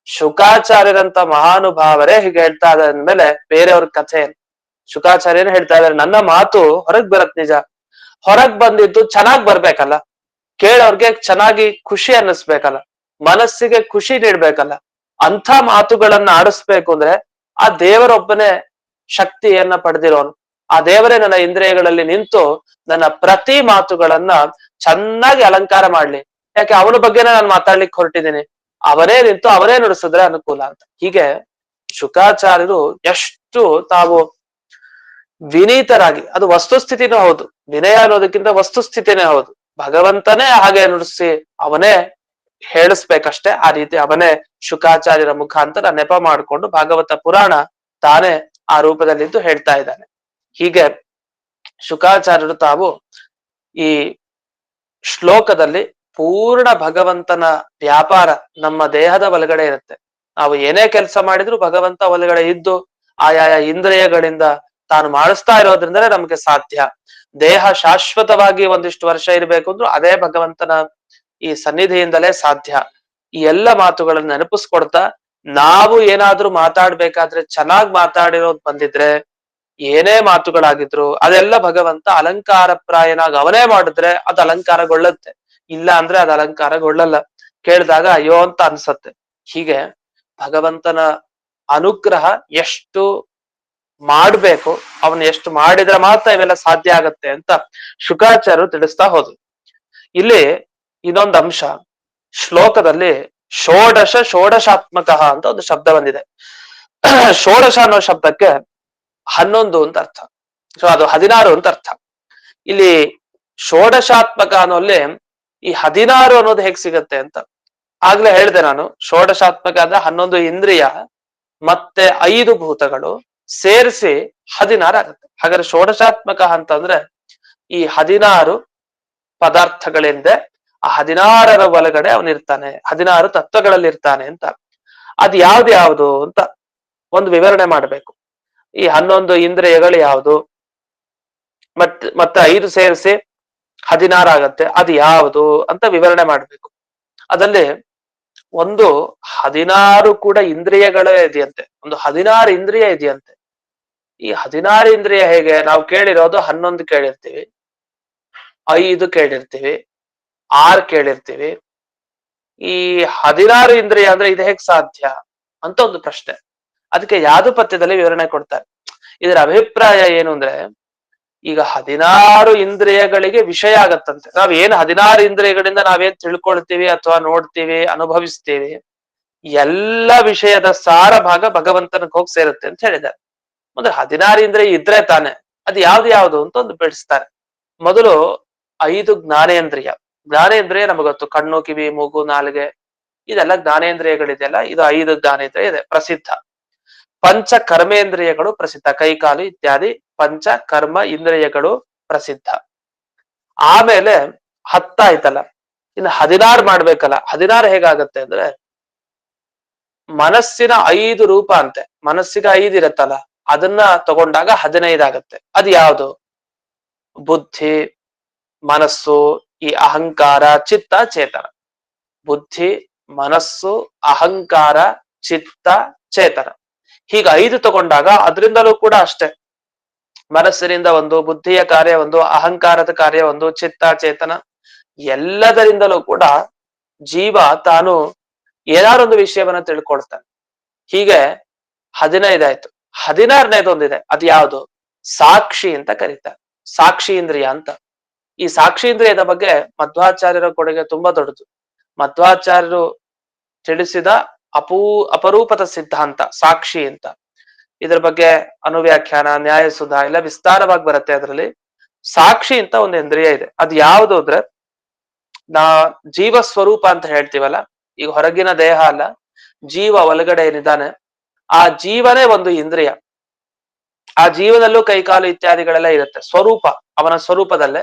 ಶುಕಾಚಾರ್ಯರಂತ ಮಹಾನುಭಾವರೇ ಹೀಗೆ ಹೇಳ್ತಾ ಇದ್ದಾರೆ ಅಂದ್ಮೇಲೆ ಬೇರೆಯವ್ರ ಕಥೆ ಏನು? ಶುಕಾಚಾರ್ಯನೇ ಹೇಳ್ತಾ ಇದಾರೆ, ನನ್ನ ಮಾತು ಹೊರಗ್ ಬರತ್ ನಿಜ, ಹೊರಗ್ ಬಂದಿದ್ದು ಚೆನ್ನಾಗ್ ಬರ್ಬೇಕಲ್ಲ, ಕೇಳೋರ್ಗೆ ಚೆನ್ನಾಗಿ ಖುಷಿ ಅನ್ನಿಸ್ಬೇಕಲ್ಲ, ಮನಸ್ಸಿಗೆ ಖುಷಿ ನೀಡ್ಬೇಕಲ್ಲ. ಅಂಥ ಮಾತುಗಳನ್ನ ಆಡಿಸ್ಬೇಕು ಅಂದ್ರೆ ಆ ದೇವರೊಬ್ಬನೇ ಶಕ್ತಿಯನ್ನ ಪಡೆದಿರೋನು. ಆ ದೇವರೇ ನನ್ನ ಇಂದ್ರಿಯಗಳಲ್ಲಿ ನಿಂತು ನನ್ನ ಪ್ರತಿ ಮಾತುಗಳನ್ನ ಚೆನ್ನಾಗಿ ಅಲಂಕಾರ ಮಾಡ್ಲಿ. ಯಾಕೆ ಅವನ ಬಗ್ಗೆನೇ ನಾನು ಮಾತಾಡ್ಲಿಕ್ಕೆ ಹೊರಟಿದ್ದೀನಿ, ಅವನೇ ನಿಂತು ಅವನೇ ನುಡಿಸಿದ್ರೆ ಅನುಕೂಲ ಅಂತ. ಹೀಗೆ ಶುಕಾಚಾರ್ಯರು ಎಷ್ಟು ತಾವು ವಿನೀತರಾಗಿ, ಅದು ವಸ್ತುಸ್ಥಿತಿನೂ ಹೌದು, ವಿನಯ ಅನ್ನೋದಕ್ಕಿಂತ ವಸ್ತುಸ್ಥಿತಿನೇ ಹೌದು. ಭಗವಂತನೇ ಹಾಗೆ ನುಡಿಸಿ ಅವನೇ ಹೇಳಿಸ್ಬೇಕಷ್ಟೇ. ಆ ರೀತಿ ಅವನೇ ಶುಕಾಚಾರ್ಯರ ಮುಖಾಂತರ ನೆಪ ಮಾಡಿಕೊಂಡು ಭಾಗವತ ಪುರಾಣ ತಾನೇ ಆ ರೂಪದಲ್ಲಿದ್ದು ಹೇಳ್ತಾ ಇದ್ದಾನೆ. ಹೀಗೆ ಶುಕಾಚಾರ್ಯರು ತಾವು ಈ ಶ್ಲೋಕದಲ್ಲಿ ಪೂರ್ಣ ಭಗವಂತನ ವ್ಯಾಪಾರ ನಮ್ಮ ದೇಹದ ಒಳಗಡೆ ಇರುತ್ತೆ. ನಾವು ಏನೇ ಕೆಲಸ ಮಾಡಿದ್ರು ಭಗವಂತ ಒಳಗಡೆ ಇದ್ದು ಆಯಾಯ ಇಂದ್ರಿಯಗಳಿಂದ ತಾನು ಮಾಡಿಸ್ತಾ ಇರೋದ್ರಿಂದಲೇ ನಮ್ಗೆ ಸಾಧ್ಯ. ದೇಹ ಶಾಶ್ವತವಾಗಿ ಒಂದಿಷ್ಟು ವರ್ಷ ಇರ್ಬೇಕು ಅಂದ್ರೂ ಅದೇ ಭಗವಂತನ ಈ ಸನ್ನಿಧಿಯಿಂದಲೇ ಸಾಧ್ಯ. ಈ ಎಲ್ಲ ಮಾತುಗಳನ್ನ ನೆನಪಿಸ್ಕೊಡ್ತಾ ನಾವು ಏನಾದ್ರೂ ಮಾತಾಡ್ಬೇಕಾದ್ರೆ ಚೆನ್ನಾಗ್ ಮಾತಾಡಿರೋದ್ ಬಂದಿದ್ರೆ ಏನೇ ಮಾತುಗಳಾಗಿದ್ರು ಅದೆಲ್ಲ ಭಗವಂತ ಅಲಂಕಾರ ಪ್ರಾಯನಾಗ ಅವನೇ ಮಾಡಿದ್ರೆ ಅದು ಅಲಂಕಾರಗೊಳ್ಳುತ್ತೆ, ಇಲ್ಲ ಅಂದ್ರೆ ಅದು ಅಲಂಕಾರಗೊಳ್ಳಲ್ಲ. ಕೇಳಿದಾಗ ಅಯ್ಯೋ ಅಂತ ಅನ್ಸತ್ತೆ. ಹೀಗೆ ಭಗವಂತನ ಅನುಗ್ರಹ ಎಷ್ಟು ಮಾಡ್ಬೇಕು, ಅವನ್ ಎಷ್ಟು ಮಾಡಿದ್ರೆ ಮಾತ್ರ ಇವೆಲ್ಲ ಸಾಧ್ಯ ಆಗತ್ತೆ ಅಂತ ಶುಕಾಚಾರ್ಯರು ತಿಳಿಸ್ತಾ ಹೋದ್ರು. ಇಲ್ಲಿ ಇನ್ನೊಂದು ಅಂಶ, ಶ್ಲೋಕದಲ್ಲಿ ಷೋಡಶಾತ್ಮಕ ಅಂತ ಒಂದು ಶಬ್ದ ಬಂದಿದೆ. ಷೋಡಶ ಅನ್ನೋ ಶಬ್ದಕ್ಕೆ 11 ಅಂತ ಅರ್ಥ, ಸೊ ಅದು 16 ಅಂತ ಅರ್ಥ. ಇಲ್ಲಿ ಷೋಡಶಾತ್ಮಕ ಅನ್ನೋಲ್ಲಿ ಈ 16 ಅನ್ನೋದು ಹೇಗ್ ಸಿಗತ್ತೆ ಅಂತ ಆಗ್ಲೇ ಹೇಳಿದೆ ನಾನು. ಷೋಡಶಾತ್ಮಕ ಅಂದ್ರೆ 11 ಇಂದ್ರಿಯ ಮತ್ತೆ 5 ಭೂತಗಳು ಸೇರಿಸಿ 16 ಆಗತ್ತೆ. ಹಾಗಾದ್ರೆ ಷೋಡಶಾತ್ಮಕ ಅಂತಂದ್ರೆ ಈ 16 ಪದಾರ್ಥಗಳಿಂದ ಆ 16ರ ಒಳಗಡೆ ಅವನಿರ್ತಾನೆ, 16 ತತ್ವಗಳಲ್ಲಿ ಇರ್ತಾನೆ ಅಂತ. ಅದ್ ಯಾವ್ದು ಅಂತ ಒಂದು ವಿವರಣೆ ಮಾಡ್ಬೇಕು. ಈ 11 ಇಂದ್ರಿಯಗಳು ಯಾವುದು, ಮತ್ತೆ 5 ಸೇರಿಸಿ 16 ಆಗತ್ತೆ, ಅದು ಯಾವುದು ಅಂತ ವಿವರಣೆ ಮಾಡ್ಬೇಕು. ಅದಲ್ಲಿ ಒಂದು 16 ಕೂಡ ಇಂದ್ರಿಯಗಳೇ ಇದೆಯಂತೆ, ಒಂದು 16 ಇಂದ್ರಿಯ ಇದೆಯಂತೆ. ಈ 16 ಇಂದ್ರಿಯ ಹೇಗೆ? ನಾವು ಕೇಳಿರೋದು 11 ಕೇಳಿರ್ತೀವಿ, 5 ಕೇಳಿರ್ತೀವಿ, 6 ಕೇಳಿರ್ತೀವಿ. ಈ 16 ಇಂದ್ರಿಯ ಅಂದ್ರೆ ಇದು ಹೇಗ್ ಸಾಧ್ಯ ಅಂತ ಒಂದು ಪ್ರಶ್ನೆ. ಅದಕ್ಕೆ ಯಾದುಪತ್ಯದಲ್ಲಿ ವಿವರಣೆ ಕೊಡ್ತಾರೆ. ಇದರ ಅಭಿಪ್ರಾಯ ಏನು ಅಂದ್ರೆ, ಈಗ 16 ಇಂದ್ರಿಯಗಳಿಗೆ ವಿಷಯ ಆಗತ್ತಂತೆ. ನಾವೇನ್ 16 ಇಂದ್ರಿಯಗಳಿಂದ ನಾವೇನ್ ತಿಳ್ಕೊಳ್ತೀವಿ ಅಥವಾ ನೋಡ್ತೀವಿ ಅನುಭವಿಸ್ತೀವಿ ಎಲ್ಲ ವಿಷಯದ ಸಾರ ಭಾಗ ಭಗವಂತನಿಗೆ ಹೋಗಿ ಸೇರುತ್ತೆ ಅಂತ ಹೇಳಿದ್ದಾರೆ. ಮೊದಲು 16 ಇಂದ್ರಿಯ ಇದ್ರೆ ತಾನೆ ಅದು ಯಾವ್ದು ಅಂತ ಒಂದು ಬಿಡಿಸ್ತಾರೆ. ಮೊದಲು 5 ಜ್ಞಾನೇಂದ್ರಿಯ. ಜ್ಞಾನೇಂದ್ರಿಯ ನಮಗೆ ಗೊತ್ತು, ಕಣ್ಣು, ಕಿವಿ, ಮೂಗು, ನಾಲಿಗೆ, ಇದೆಲ್ಲ ಜ್ಞಾನೇಂದ್ರಿಯಗಳಿದೆಯಲ್ಲ, ಇದು 5 ಜ್ಞಾನೇಂದ್ರಿಯ ಇದೆ ಪ್ರಸಿದ್ಧ. ಪಂಚ ಕರ್ಮೇಂದ್ರಿಯಗಳು ಪ್ರಸಿದ್ಧ, ಕೈ ಕಾಲು ಇತ್ಯಾದಿ ಪಂಚ ಕರ್ಮ ಇಂದ್ರಿಯಗಳು ಪ್ರಸಿದ್ಧ. ಆಮೇಲೆ 10 ಆಯ್ತಲ್ಲ, ಇನ್ನು 16 ಮಾಡ್ಬೇಕಲ್ಲ. 16 ಹೇಗಾಗತ್ತೆ ಅಂದ್ರೆ ಮನಸ್ಸಿನ 5 ರೂಪ ಅಂತೆ, ಮನಸ್ಸಿಗೆ 5 ಇರತ್ತಲ್ಲ, ಅದನ್ನ ತಗೊಂಡಾಗ 15 ಆಗತ್ತೆ. ಅದು ಯಾವುದು? ಬುದ್ಧಿ, ಮನಸ್ಸು, ಈ ಅಹಂಕಾರ, ಚಿತ್ತ, ಚೇತನ. ಬುದ್ಧಿ, ಮನಸ್ಸು, ಅಹಂಕಾರ, ಚಿತ್ತ, ಚೇತನ. ಹೀಗ 5 ತಗೊಂಡಾಗ ಅದರಿಂದಲೂ ಕೂಡ ಅಷ್ಟೇ. ಮನಸ್ಸಿನಿಂದ ಒಂದು, ಬುದ್ಧಿಯ ಕಾರ್ಯ ಒಂದು, ಅಹಂಕಾರದ ಕಾರ್ಯ ಒಂದು, ಚಿತ್ತ, ಚೇತನ ಎಲ್ಲದರಿಂದಲೂ ಕೂಡ ಜೀವ ತಾನು ಏನಾರೊಂದು ವಿಷಯವನ್ನ ತಿಳ್ಕೊಳ್ತಾನೆ. ಹೀಗೆ 15 ಆಯ್ತು. 16ನೇದೊಂದಿದೆ. ಅದು ಯಾವುದು? ಸಾಕ್ಷಿ ಅಂತ ಕರೀತಾರೆ. ಸಾಕ್ಷಿ ಇಂದ್ರಿಯ ಅಂತ. ಈ ಸಾಕ್ಷಿ ಇಂದ್ರಿಯದ ಬಗ್ಗೆ ಮಧ್ವಾಚಾರ್ಯರ ಕೊಡುಗೆ ತುಂಬಾ ದೊಡ್ಡದು. ಮಧ್ವಾಚಾರ್ಯರು ತಿಳಿಸಿದ ಅಪರೂಪದ ಸಿದ್ಧಾಂತ ಸಾಕ್ಷಿ ಅಂತ. ಇದ್ರ ಬಗ್ಗೆ ಅನುವ್ಯಾಖ್ಯಾನ, ನ್ಯಾಯಸುಧ ಎಲ್ಲ ವಿಸ್ತಾರವಾಗಿ ಬರುತ್ತೆ. ಅದರಲ್ಲಿ ಸಾಕ್ಷಿ ಅಂತ ಒಂದು ಇಂದ್ರಿಯ ಇದೆ. ಅದು ಯಾವುದು ಅಂದ್ರೆ, ಜೀವ ಸ್ವರೂಪ ಅಂತ ಹೇಳ್ತೀವಲ್ಲ, ಈಗ ಹೊರಗಿನ ದೇಹ ಅಲ್ಲ, ಜೀವ ಒಳಗಡೆ ಏನಿದ್ದಾನೆ ಆ ಜೀವನೇ ಒಂದು ಇಂದ್ರಿಯ. ಆ ಜೀವನಲ್ಲೂ ಕೈಕಾಲು ಇತ್ಯಾದಿಗಳೆಲ್ಲ ಇರುತ್ತೆ. ಸ್ವರೂಪ ಅವನ ಸ್ವರೂಪದಲ್ಲೇ,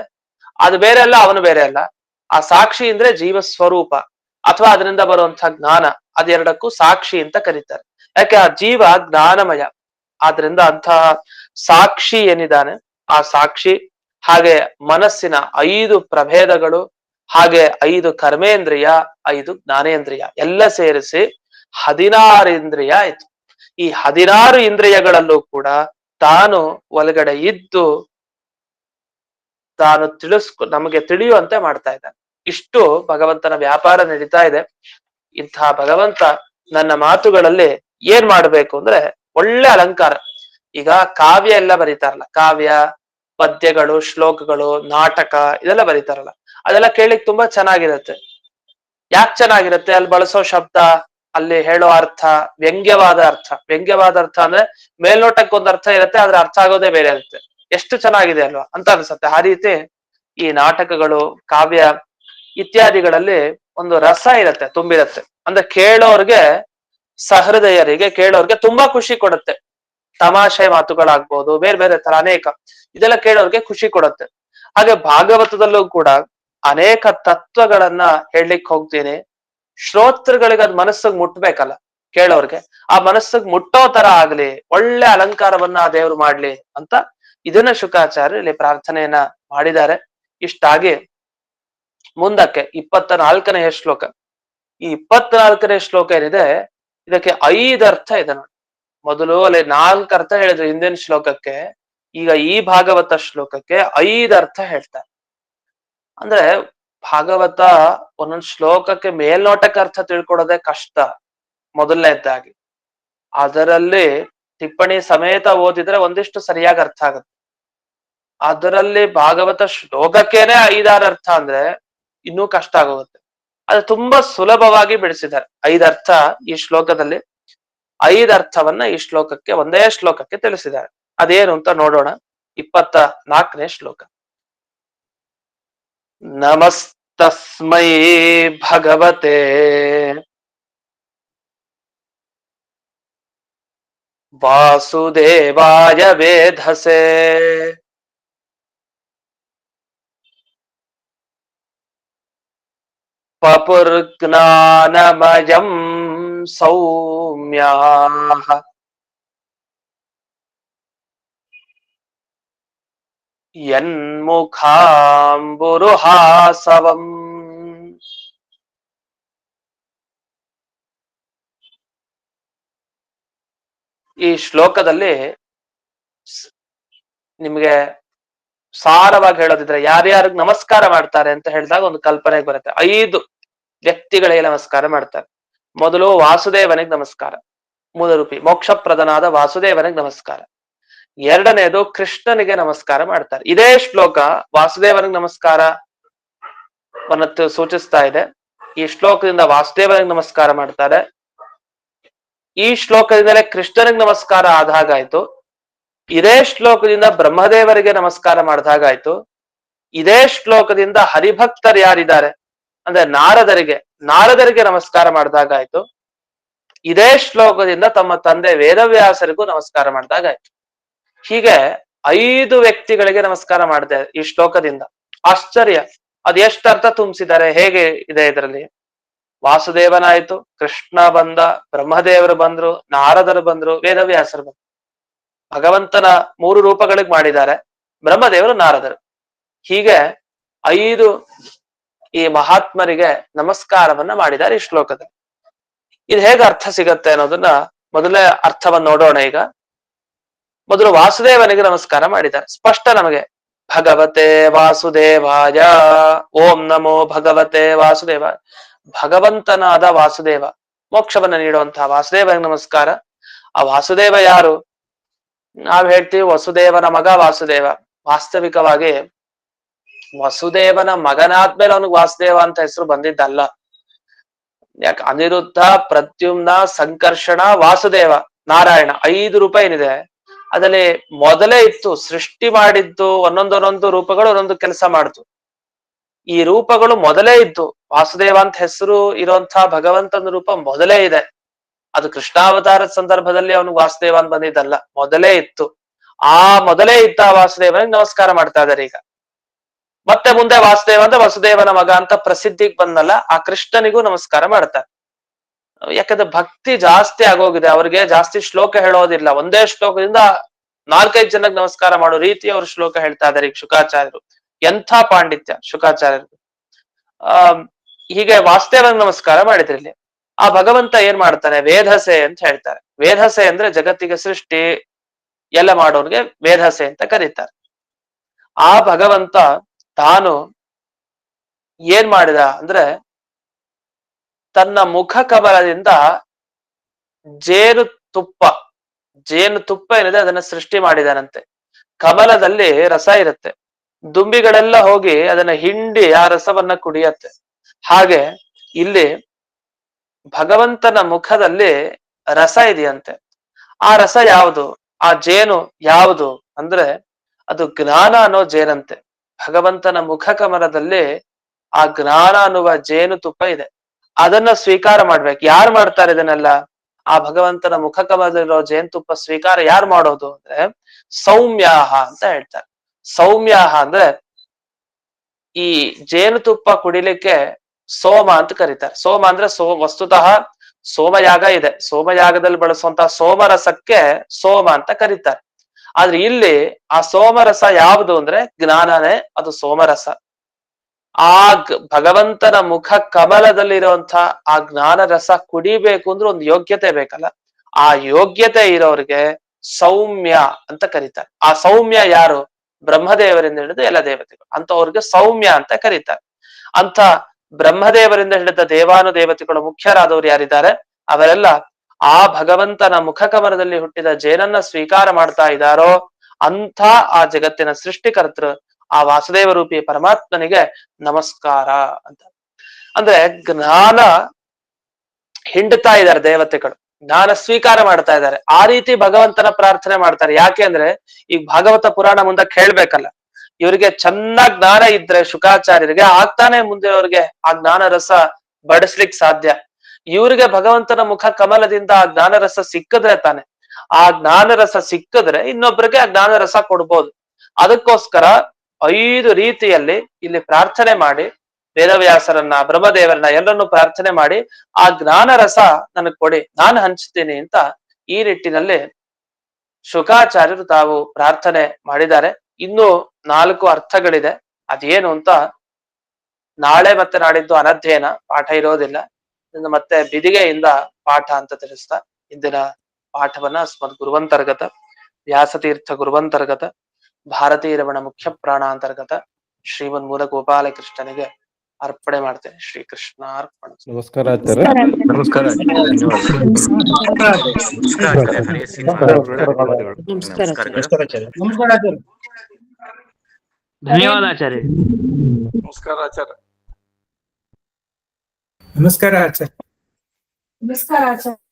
ಅದು ಬೇರೆ ಅಲ್ಲ, ಅವನು ಬೇರೆ ಅಲ್ಲ. ಆ ಸಾಕ್ಷಿ ಅಂದ್ರೆ ಜೀವ ಸ್ವರೂಪ ಅಥವಾ ಅದರಿಂದ ಬರುವಂತಹ ಜ್ಞಾನ, ಅದೆರಡಕ್ಕೂ ಸಾಕ್ಷಿ ಅಂತ ಕರೀತಾರೆ. ಯಾಕೆ? ಆ ಜೀವ ಜ್ಞಾನಮಯ. ಆದ್ರಿಂದ ಅಂತಹ ಸಾಕ್ಷಿ ಏನಿದ್ದಾನೆ ಆ ಸಾಕ್ಷಿ, ಹಾಗೆ ಮನಸ್ಸಿನ 5 ಪ್ರಭೇದಗಳು, ಹಾಗೆ 5 ಕರ್ಮೇಂದ್ರಿಯ, 5 ಜ್ಞಾನೇಂದ್ರಿಯ ಎಲ್ಲ ಸೇರಿಸಿ 16 ಇಂದ್ರಿಯ ಆಯ್ತು. ಈ 16 ಇಂದ್ರಿಯಗಳಲ್ಲೂ ಕೂಡ ತಾನು ಒಳಗಡೆ ಇದ್ದು ತಾನು ನಮಗೆ ತಿಳಿಯುವಂತೆ ಮಾಡ್ತಾ ಇದ್ದಾನೆ. ಇಷ್ಟು ಭಗವಂತನ ವ್ಯಾಪಾರ ನಡೀತಾ ಇದೆ. ಇಂತಹ ಭಗವಂತ ನನ್ನ ಮಾತುಗಳಲ್ಲಿ ಏನ್ ಮಾಡ್ಬೇಕು ಅಂದ್ರೆ ಒಳ್ಳೆ ಅಲಂಕಾರ. ಈಗ ಕಾವ್ಯ ಎಲ್ಲ ಬರೀತಾರಲ್ಲ, ಕಾವ್ಯ, ಪದ್ಯಗಳು, ಶ್ಲೋಕಗಳು, ನಾಟಕ ಇದೆಲ್ಲ ಬರೀತಾರಲ್ಲ, ಅದೆಲ್ಲ ಕೇಳಿಕ್ ತುಂಬಾ ಚೆನ್ನಾಗಿರುತ್ತೆ. ಯಾಕೆ ಚೆನ್ನಾಗಿರುತ್ತೆ? ಅಲ್ಲಿ ಬಳಸೋ ಶಬ್ದ, ಅಲ್ಲಿ ಹೇಳೋ ಅರ್ಥ ವ್ಯಂಗ್ಯವಾದ ಅರ್ಥ. ವ್ಯಂಗ್ಯವಾದ ಅರ್ಥ ಅಂದ್ರೆ ಮೇಲ್ನೋಟಕ್ಕೆ ಒಂದು ಅರ್ಥ ಇರುತ್ತೆ, ಆದ್ರೆ ಅರ್ಥ ಆಗೋದೇ ಬೇರೆ ಇರುತ್ತೆ. ಎಷ್ಟು ಚೆನ್ನಾಗಿದೆ ಅಲ್ವಾ ಅಂತ ಅನ್ಸುತ್ತೆ. ಆ ರೀತಿ ಈ ನಾಟಕಗಳು, ಕಾವ್ಯ ಇತ್ಯಾದಿಗಳಲ್ಲಿ ಒಂದು ರಸ ಇರುತ್ತೆ, ತುಂಬಿರುತ್ತೆ. ಅಂದ್ರೆ ಕೇಳೋರ್ಗೆ, ಸಹೃದಯರಿಗೆ ಕೇಳೋರ್ಗೆ ತುಂಬಾ ಖುಷಿ ಕೊಡುತ್ತೆ. ತಮಾಷೆ ಮಾತುಗಳಾಗ್ಬೋದು, ಬೇರೆ ಬೇರೆ ತರ ಅನೇಕ, ಇದೆಲ್ಲ ಕೇಳೋರ್ಗೆ ಖುಷಿ ಕೊಡುತ್ತೆ. ಹಾಗೆ ಭಾಗವತದಲ್ಲೂ ಕೂಡ ಅನೇಕ ತತ್ವಗಳನ್ನ ಹೇಳಲಿಕ್ಕೆ ಹೋಗ್ತೀನಿ. ಶ್ರೋತೃಗಳಿಗೆ ಅದ್ ಮನಸ್ಸಿಗೆ ಮುಟ್ಬೇಕಲ್ಲ, ಕೇಳೋರ್ಗೆ ಆ ಮನಸ್ಸಿಗೆ ಮುಟ್ಟೋ ತರ ಆಗ್ಲಿ, ಒಳ್ಳೆ ಅಲಂಕಾರವನ್ನ ಆ ದೇವ್ರು ಮಾಡ್ಲಿ ಅಂತ ಇದನ್ನ ಶುಕಾಚಾರ್ಯ ಇಲ್ಲಿ ಪ್ರಾರ್ಥನೆಯನ್ನ ಮಾಡಿದ್ದಾರೆ. ಇಷ್ಟಾಗಿ ಮುಂದಕ್ಕೆ 24ನೇ ಶ್ಲೋಕ. ಈ 24ನೇ ಶ್ಲೋಕ ಏನಿದೆ, ಇದಕ್ಕೆ 5 ಅರ್ಥ ಇದೆ ನೋಡಿ. ಮೊದಲು ಅಲ್ಲಿ 4 ಅರ್ಥ ಹೇಳಿದ್ರು ಹಿಂದಿನ ಶ್ಲೋಕಕ್ಕೆ, ಈಗ ಈ ಭಾಗವತ ಶ್ಲೋಕಕ್ಕೆ 5 ಅರ್ಥ ಹೇಳ್ತಾರೆ. ಅಂದ್ರೆ ಭಾಗವತ ಒಂದೊಂದು ಶ್ಲೋಕಕ್ಕೆ ಮೇಲ್ನೋಟಕ್ಕೆ ಅರ್ಥ ತಿಳ್ಕೊಡೋದೇ ಕಷ್ಟ ಮೊದಲನೇದಾಗಿ. ಅದರಲ್ಲಿ ಟಿಪ್ಪಣಿ ಸಮೇತ ಓದಿದ್ರೆ ಒಂದಿಷ್ಟು ಸರಿಯಾಗಿ ಅರ್ಥ ಆಗುತ್ತೆ. ಅದರಲ್ಲಿ ಭಾಗವತ ಶ್ಲೋಕಕ್ಕೇನೆ 5-6 ಅರ್ಥ ಅಂದ್ರೆ ಇನ್ನೂ ಕಷ್ಟ ಆಗೋಗುತ್ತೆ. ಅದು ತುಂಬಾ ಸುಲಭವಾಗಿ ಬಿಡಿಸಿದ್ದಾರೆ. 5 ಅರ್ಥ ಈ ಶ್ಲೋಕದಲ್ಲಿ, 5 ಅರ್ಥವನ್ನ ಈ ಶ್ಲೋಕಕ್ಕೆ, ಒಂದೇ ಶ್ಲೋಕಕ್ಕೆ ತಿಳಿಸಿದ್ದಾರೆ. ಅದೇನು ಅಂತ ನೋಡೋಣ. 24ನೇ ಶ್ಲೋಕ. ನಮಸ್ತಸ್ಮೈ ಭಗವತೆ ವಾಸುದೇವಾಯ ವೇಧಸೆ ಪಪುರ್ಜ್ಞಾನಮಯಂ ಸೌಮ್ಯಾಃ ಯನ್ಮುಖಾಂಬುರುಹಾಸವಂ. ಈ ಶ್ಲೋಕದಲ್ಲಿ ನಿಮ್ಗೆ ಸಾರವಾಗಿ ಹೇಳೋದಿದ್ರೆ ಯಾರ್ಯಾರಿಗೆ ನಮಸ್ಕಾರ ಮಾಡ್ತಾರೆ ಅಂತ ಹೇಳಿದಾಗ ಒಂದು ಕಲ್ಪನೆಗೆ ಬರುತ್ತೆ. 5 ವ್ಯಕ್ತಿಗಳಿಗೆ ನಮಸ್ಕಾರ ಮಾಡ್ತಾರೆ. ಮೊದಲು ವಾಸುದೇವನಿಗೆ ನಮಸ್ಕಾರ, ಮೂಲರೂಪಿ ಮೋಕ್ಷಪ್ರದನಾದ ವಾಸುದೇವನಿಗೆ ನಮಸ್ಕಾರ. ಎರಡನೇದು ಕೃಷ್ಣನಿಗೆ ನಮಸ್ಕಾರ ಮಾಡ್ತಾರೆ. ಇದೇ ಶ್ಲೋಕ ವಾಸುದೇವನಿಗೆ ನಮಸ್ಕಾರವನ್ನು ಸೂಚಿಸ್ತಾ ಇದೆ. ಈ ಶ್ಲೋಕದಿಂದ ವಾಸುದೇವನಿಗೆ ನಮಸ್ಕಾರ ಮಾಡ್ತಾರೆ. ಈ ಶ್ಲೋಕದಿಂದಲೇ ಕೃಷ್ಣನಿಗೆ ನಮಸ್ಕಾರ ಆದಾಗಾಯ್ತು. ಇದೇ ಶ್ಲೋಕದಿಂದ ಬ್ರಹ್ಮದೇವರಿಗೆ ನಮಸ್ಕಾರ ಮಾಡಿದಾಗಾಯ್ತು. ಇದೇ ಶ್ಲೋಕದಿಂದ ಹರಿಭಕ್ತರು ಯಾರಿದ್ದಾರೆ ಅಂದ್ರೆ ನಾರದರಿಗೆ ನಮಸ್ಕಾರ ಮಾಡಿದಾಗಾಯ್ತು. ಇದೇ ಶ್ಲೋಕದಿಂದ ತಮ್ಮ ತಂದೆ ವೇದವ್ಯಾಸರಿಗೂ ನಮಸ್ಕಾರ ಮಾಡಿದಾಗಾಯ್ತು. ಹೀಗೆ 5 ವ್ಯಕ್ತಿಗಳಿಗೆ ನಮಸ್ಕಾರ ಮಾಡಿದೆ ಈ ಶ್ಲೋಕದಿಂದ. ಆಶ್ಚರ್ಯ, ಅದು ಎಷ್ಟು ಅರ್ಥ ತುಂಬಿಸಿದ್ದಾರೆ, ಹೇಗೆ ಇದೆ ಇದರಲ್ಲಿ. ವಾಸುದೇವನಾಯ್ತು, ಕೃಷ್ಣ ಬಂದ, ಬ್ರಹ್ಮದೇವರು ಬಂದ್ರು, ನಾರದರು ಬಂದ್ರು, ವೇದವ್ಯಾಸರು ಬಂದ್ರು. ಭಗವಂತನ 3 ರೂಪಗಳಿಗೆ ಮಾಡಿದ್ದಾರೆ, ಬ್ರಹ್ಮದೇವರು, ನಾರದರು. ಹೀಗೆ 5 ಈ ಮಹಾತ್ಮರಿಗೆ ನಮಸ್ಕಾರವನ್ನ ಮಾಡಿದ್ದಾರೆ ಈ ಶ್ಲೋಕದಲ್ಲಿ. ಇದು ಹೇಗೆ ಅರ್ಥ ಸಿಗತ್ತೆ ಅನ್ನೋದನ್ನ ಮೊದಲೇ ಅರ್ಥವನ್ನ ನೋಡೋಣ. ಈಗ ಮೊದಲು ವಾಸುದೇವನಿಗೆ ನಮಸ್ಕಾರ ಮಾಡಿದ್ದಾರೆ, ಸ್ಪಷ್ಟ ನಮಗೆ. ಭಗವತೆ ವಾಸುದೇವಾಯ, ಓಂ ನಮೋ ಭಗವತೆ ವಾಸುದೇವ. ಭಗವಂತನಾದ ವಾಸುದೇವ, ಮೋಕ್ಷವನ್ನ ನೀಡುವಂತಹ ವಾಸುದೇವನಿಗೆ ನಮಸ್ಕಾರ. ಆ ವಾಸುದೇವ ಯಾರು? ನಾವ್ ಹೇಳ್ತೀವಿ ವಸುದೇವನ ಮಗ ವಾಸುದೇವ. ವಾಸ್ತವಿಕವಾಗಿ ವಸುದೇವನ ಮಗನಾದ್ಮೇಲೆ ಅವನಿಗೆ ವಾಸುದೇವ ಅಂತ ಹೆಸರು ಬಂದಿದ್ದಲ್ಲ. ಯಾಕೆ? ಅನಿರುದ್ಧ, ಪ್ರದ್ಯುಮ್ನ, ಸಂಕರ್ಷಣ, ವಾಸುದೇವ, ನಾರಾಯಣ 5 ರೂಪ ಏನಿದೆ ಅದರಲ್ಲಿ ಮೊದಲೇ ಇತ್ತು. ಸೃಷ್ಟಿ ಮಾಡಿದ್ದು ಒಂದೊಂದೊಂದೊಂದು ರೂಪಗಳು ಒಂದೊಂದು ಕೆಲಸ ಮಾಡ್ತು. ಈ ರೂಪಗಳು ಮೊದಲೇ ಇದ್ದು. ವಾಸುದೇವ ಅಂತ ಹೆಸರು ಇರುವಂತಹ ಭಗವಂತನ ರೂಪ ಮೊದಲೇ ಇದೆ. ಅದು ಕೃಷ್ಣಾವತಾರದ ಸಂದರ್ಭದಲ್ಲಿ ಅವನು ವಾಸುದೇವ ಅಂತ ಬಂದಿದ್ದಲ್ಲ, ಮೊದಲೇ ಇತ್ತು. ಆ ಮೊದಲೇ ಇದ್ದ ವಾಸುದೇವನಿಗೆ ನಮಸ್ಕಾರ ಮಾಡ್ತಾ ಇದ್ದಾರೆ. ಈಗ ಮತ್ತೆ ಮುಂದೆ ವಾಸುದೇವ ಅಂದ್ರೆ ವಸುದೇವನ ಮಗ ಅಂತ ಪ್ರಸಿದ್ಧಿಗೆ ಬಂದಲ್ಲ, ಆ ಕೃಷ್ಣನಿಗೂ ನಮಸ್ಕಾರ ಮಾಡ್ತಾರೆ. ಯಾಕಂದ್ರೆ ಭಕ್ತಿ ಜಾಸ್ತಿ ಆಗೋಗಿದೆ ಅವ್ರಿಗೆ, ಜಾಸ್ತಿ ಶ್ಲೋಕ ಹೇಳೋದಿಲ್ಲ. ಒಂದೇ ಶ್ಲೋಕದಿಂದ 4-5 ಜನಕ್ಕೆ ನಮಸ್ಕಾರ ಮಾಡೋ ರೀತಿ ಅವ್ರು ಶ್ಲೋಕ ಹೇಳ್ತಾ ಇದ್ದಾರೆ ಈಗ ಶುಕಾಚಾರ್ಯರು. ಎಂಥ ಪಾಂಡಿತ್ಯ ಶುಕಾಚಾರ್ಯರು. ಹೀಗೆ ವಾಸುದೇವನಿಗೆ ನಮಸ್ಕಾರ ಮಾಡಿದ್ರಿ. ಇಲ್ಲಿ ಆ ಭಗವಂತ ಏನ್ ಮಾಡ್ತಾನೆ? ವೇಧಸೆ ಅಂತ ಹೇಳ್ತಾರೆ. ವೇಧಸೆ ಅಂದ್ರೆ ಜಗತ್ತಿಗೆ ಸೃಷ್ಟಿ ಎಲ್ಲ ಮಾಡೋರ್ಗೆ ವೇಧಸೆ ಅಂತ ಕರೀತಾರೆ. ಆ ಭಗವಂತ ತಾನು ಏನ್ ಮಾಡಿದ ಅಂದ್ರೆ ತನ್ನ ಮುಖ ಕಮಲದಿಂದ ಜೇನು ತುಪ್ಪ ಏನಿದೆ ಅದನ್ನ ಸೃಷ್ಟಿ ಮಾಡಿದಾನಂತೆ. ಕಮಲದಲ್ಲಿ ರಸ ಇರುತ್ತೆ, ದುಂಬಿಗಳೆಲ್ಲ ಹೋಗಿ ಅದನ್ನ ಹಿಂಡಿ ಆ ರಸವನ್ನ ಕುಡಿಯತ್ತೆ. ಹಾಗೆ ಇಲ್ಲಿ ಭಗವಂತನ ಮುಖದಲ್ಲಿ ರಸ ಇದೆಯಂತೆ. ಆ ರಸ ಯಾವುದು? ಆ ಜೇನು ಯಾವುದು ಅಂದ್ರೆ ಅದು ಜ್ಞಾನ ಅನ್ನೋ ಜೇನಂತೆ. ಭಗವಂತನ ಮುಖ ಕಮಲದಲ್ಲಿ ಆ ಜ್ಞಾನ ಅನ್ನುವ ಜೇನು ತುಪ್ಪ ಇದೆ. ಅದನ್ನ ಸ್ವೀಕಾರ ಮಾಡ್ಬೇಕು. ಯಾರು ಮಾಡ್ತಾರೆ ಇದನ್ನೆಲ್ಲ? ಆ ಭಗವಂತನ ಮುಖ ಕಮಲದಲ್ಲಿರೋ ಜೇನುತುಪ್ಪ ಸ್ವೀಕಾರ ಯಾರು ಮಾಡೋದು ಅಂದ್ರೆ ಸೌಮ್ಯಾಹ ಅಂತ ಹೇಳ್ತಾರೆ. ಸೌಮ್ಯಾಹ ಅಂದ್ರೆ ಈ ಜೇನುತುಪ್ಪ ಕುಡಿಲಿಕ್ಕೆ ಸೋಮ ಅಂತ ಕರೀತಾರೆ. ಸೋಮ ಅಂದ್ರೆ ವಸ್ತುತಃ ಸೋಮಯಾಗ ಇದೆ, ಸೋಮಯಾಗದಲ್ಲಿ ಬಳಸುವಂತಹ ಸೋಮರಸಕ್ಕೆ ಸೋಮ ಅಂತ ಕರೀತಾರೆ. ಆದ್ರೆ ಇಲ್ಲಿ ಆ ಸೋಮರಸ ಯಾವುದು ಅಂದ್ರೆ ಜ್ಞಾನನೇ, ಅದು ಸೋಮರಸ. ಆ ಭಗವಂತನ ಮುಖ ಕಮಲದಲ್ಲಿರುವಂತಹ ಆ ಜ್ಞಾನ ರಸ ಕುಡಿಬೇಕು ಅಂದ್ರೆ ಒಂದು ಯೋಗ್ಯತೆ ಬೇಕಲ್ಲ. ಆ ಯೋಗ್ಯತೆ ಇರೋರಿಗೆ ಸೌಮ್ಯ ಅಂತ ಕರೀತಾರೆ. ಆ ಸೌಮ್ಯ ಯಾರು? ಬ್ರಹ್ಮದೇವರಿಂದ ಹಿಡಿದು ಎಲ್ಲ ದೇವತೆಗಳು ಅಂತವ್ರಿಗೆ ಸೌಮ್ಯ ಅಂತ ಕರೀತಾರೆ. ಅಂತ ಬ್ರಹ್ಮದೇವರಿಂದ ಹಿಡಿದ ದೇವಾನುದೇವತೆಗಳು ಮುಖ್ಯರಾದವರು ಯಾರಿದ್ದಾರೆ ಅವರೆಲ್ಲ ಆ ಭಗವಂತನ ಮುಖ ಕಮಲದಲ್ಲಿ ಹುಟ್ಟಿದ ಜೇನನ್ನ ಸ್ವೀಕಾರ ಮಾಡ್ತಾ ಇದ್ದಾರೋ ಅಂತ ಆ ಜಗತ್ತಿನ ಸೃಷ್ಟಿಕರ್ತೃ ಆ ವಾಸುದೇವ ರೂಪಿ ಪರಮಾತ್ಮನಿಗೆ ನಮಸ್ಕಾರ ಅಂತ. ಅಂದ್ರೆ ಜ್ಞಾನ ಹಿಂಡ್ತಾ ಇದ್ದಾರೆ ದೇವತೆಗಳು, ಜ್ಞಾನ ಸ್ವೀಕಾರ ಮಾಡ್ತಾ ಇದ್ದಾರೆ. ಆ ರೀತಿ ಭಗವಂತನ ಪ್ರಾರ್ಥನೆ ಮಾಡ್ತಾರೆ. ಯಾಕೆ ಅಂದ್ರೆ ಈಗ ಭಾಗವತ ಪುರಾಣ ಮುಂದಕ್ಕೆ ಹೇಳ್ಬೇಕಲ್ಲ, ಇವರಿಗೆ ಚೆನ್ನಾಗ್ ಜ್ಞಾನ ಇದ್ರೆ ಶುಕಾಚಾರ್ಯರಿಗೆ ಆಗ್ತಾನೆ ಮುಂದೆ ಅವ್ರಿಗೆ ಆ ಜ್ಞಾನ ರಸ ಬಡಿಸ್ಲಿಕ್ ಸಾಧ್ಯ. ಇವ್ರಿಗೆ ಭಗವಂತನ ಮುಖ ಕಮಲದಿಂದ ಆ ಜ್ಞಾನ ರಸ ಸಿಕ್ಕಿದ್ರೆ ತಾನೆ, ಆ ಜ್ಞಾನ ರಸ ಸಿಕ್ಕಿದ್ರೆ ಇನ್ನೊಬ್ಬರಿಗೆ ಆ ಜ್ಞಾನ ರಸ ಕೊಡ್ಬೋದು. ಅದಕ್ಕೋಸ್ಕರ 5 ರೀತಿಯಲ್ಲಿ ಇಲ್ಲಿ ಪ್ರಾರ್ಥನೆ ಮಾಡಿ ವೇದವ್ಯಾಸರನ್ನ, ಬ್ರಹ್ಮದೇವರನ್ನ ಎಲ್ಲರನ್ನು ಪ್ರಾರ್ಥನೆ ಮಾಡಿ ಆ ಜ್ಞಾನ ರಸ ನನಗ್ ಕೊಡಿ, ನಾನು ಹಂಚ್ತೀನಿ ಅಂತ ಈ ನಿಟ್ಟಿನಲ್ಲಿ ಶುಕಾಚಾರ್ಯರು ತಾವು ಪ್ರಾರ್ಥನೆ ಮಾಡಿದ್ದಾರೆ. ಇನ್ನು 4 ಅರ್ಥಗಳಿದೆ. ಅದೇನು ಅಂತ ನಾಳೆ ಮತ್ತೆ ನಾಡಿದ್ದು ಅನಧ್ಯಯನ ಪಾಠ ಇರೋದಿಲ್ಲ. ಮತ್ತೆ ಬಿದಿಗೆಯಿಂದ ಪಾಠ ಅಂತ ತಿಳಿಸ್ತಾ ಇಂದಿನ ಪಾಠವನ್ನ ಸ್ಮದ್ ಗುರುವಂತರ್ಗತ ವ್ಯಾಸತೀರ್ಥ ಗುರುವಂತರ್ಗತ ಭಾರತೀ ರಮಣ ಮುಖ್ಯ ಪ್ರಾಣಾಂತರ್ಗತ ಶ್ರೀಮನ್ ಮೂಲ ಗೋಪಾಲಕೃಷ್ಣನಿಗೆ ಅರ್ಪಣೆ ಮಾಡ್ತೇನೆ. ಶ್ರೀಕೃಷ್ಣ ಅರ್ಪಣ. ನಮಸ್ಕಾರ ಆಚಾರ್ಯ. ನಮಸ್ಕಾರ. ಧನ್ಯವಾದ ಆಚಾರ್ಯ. ನಮಸ್ಕಾರ ಆಚಾರ್ಯ. ನಮಸ್ಕಾರ ಆಚಾರ್ಯ. ನಮಸ್ಕಾರ ಆಚಾರ್ಯ.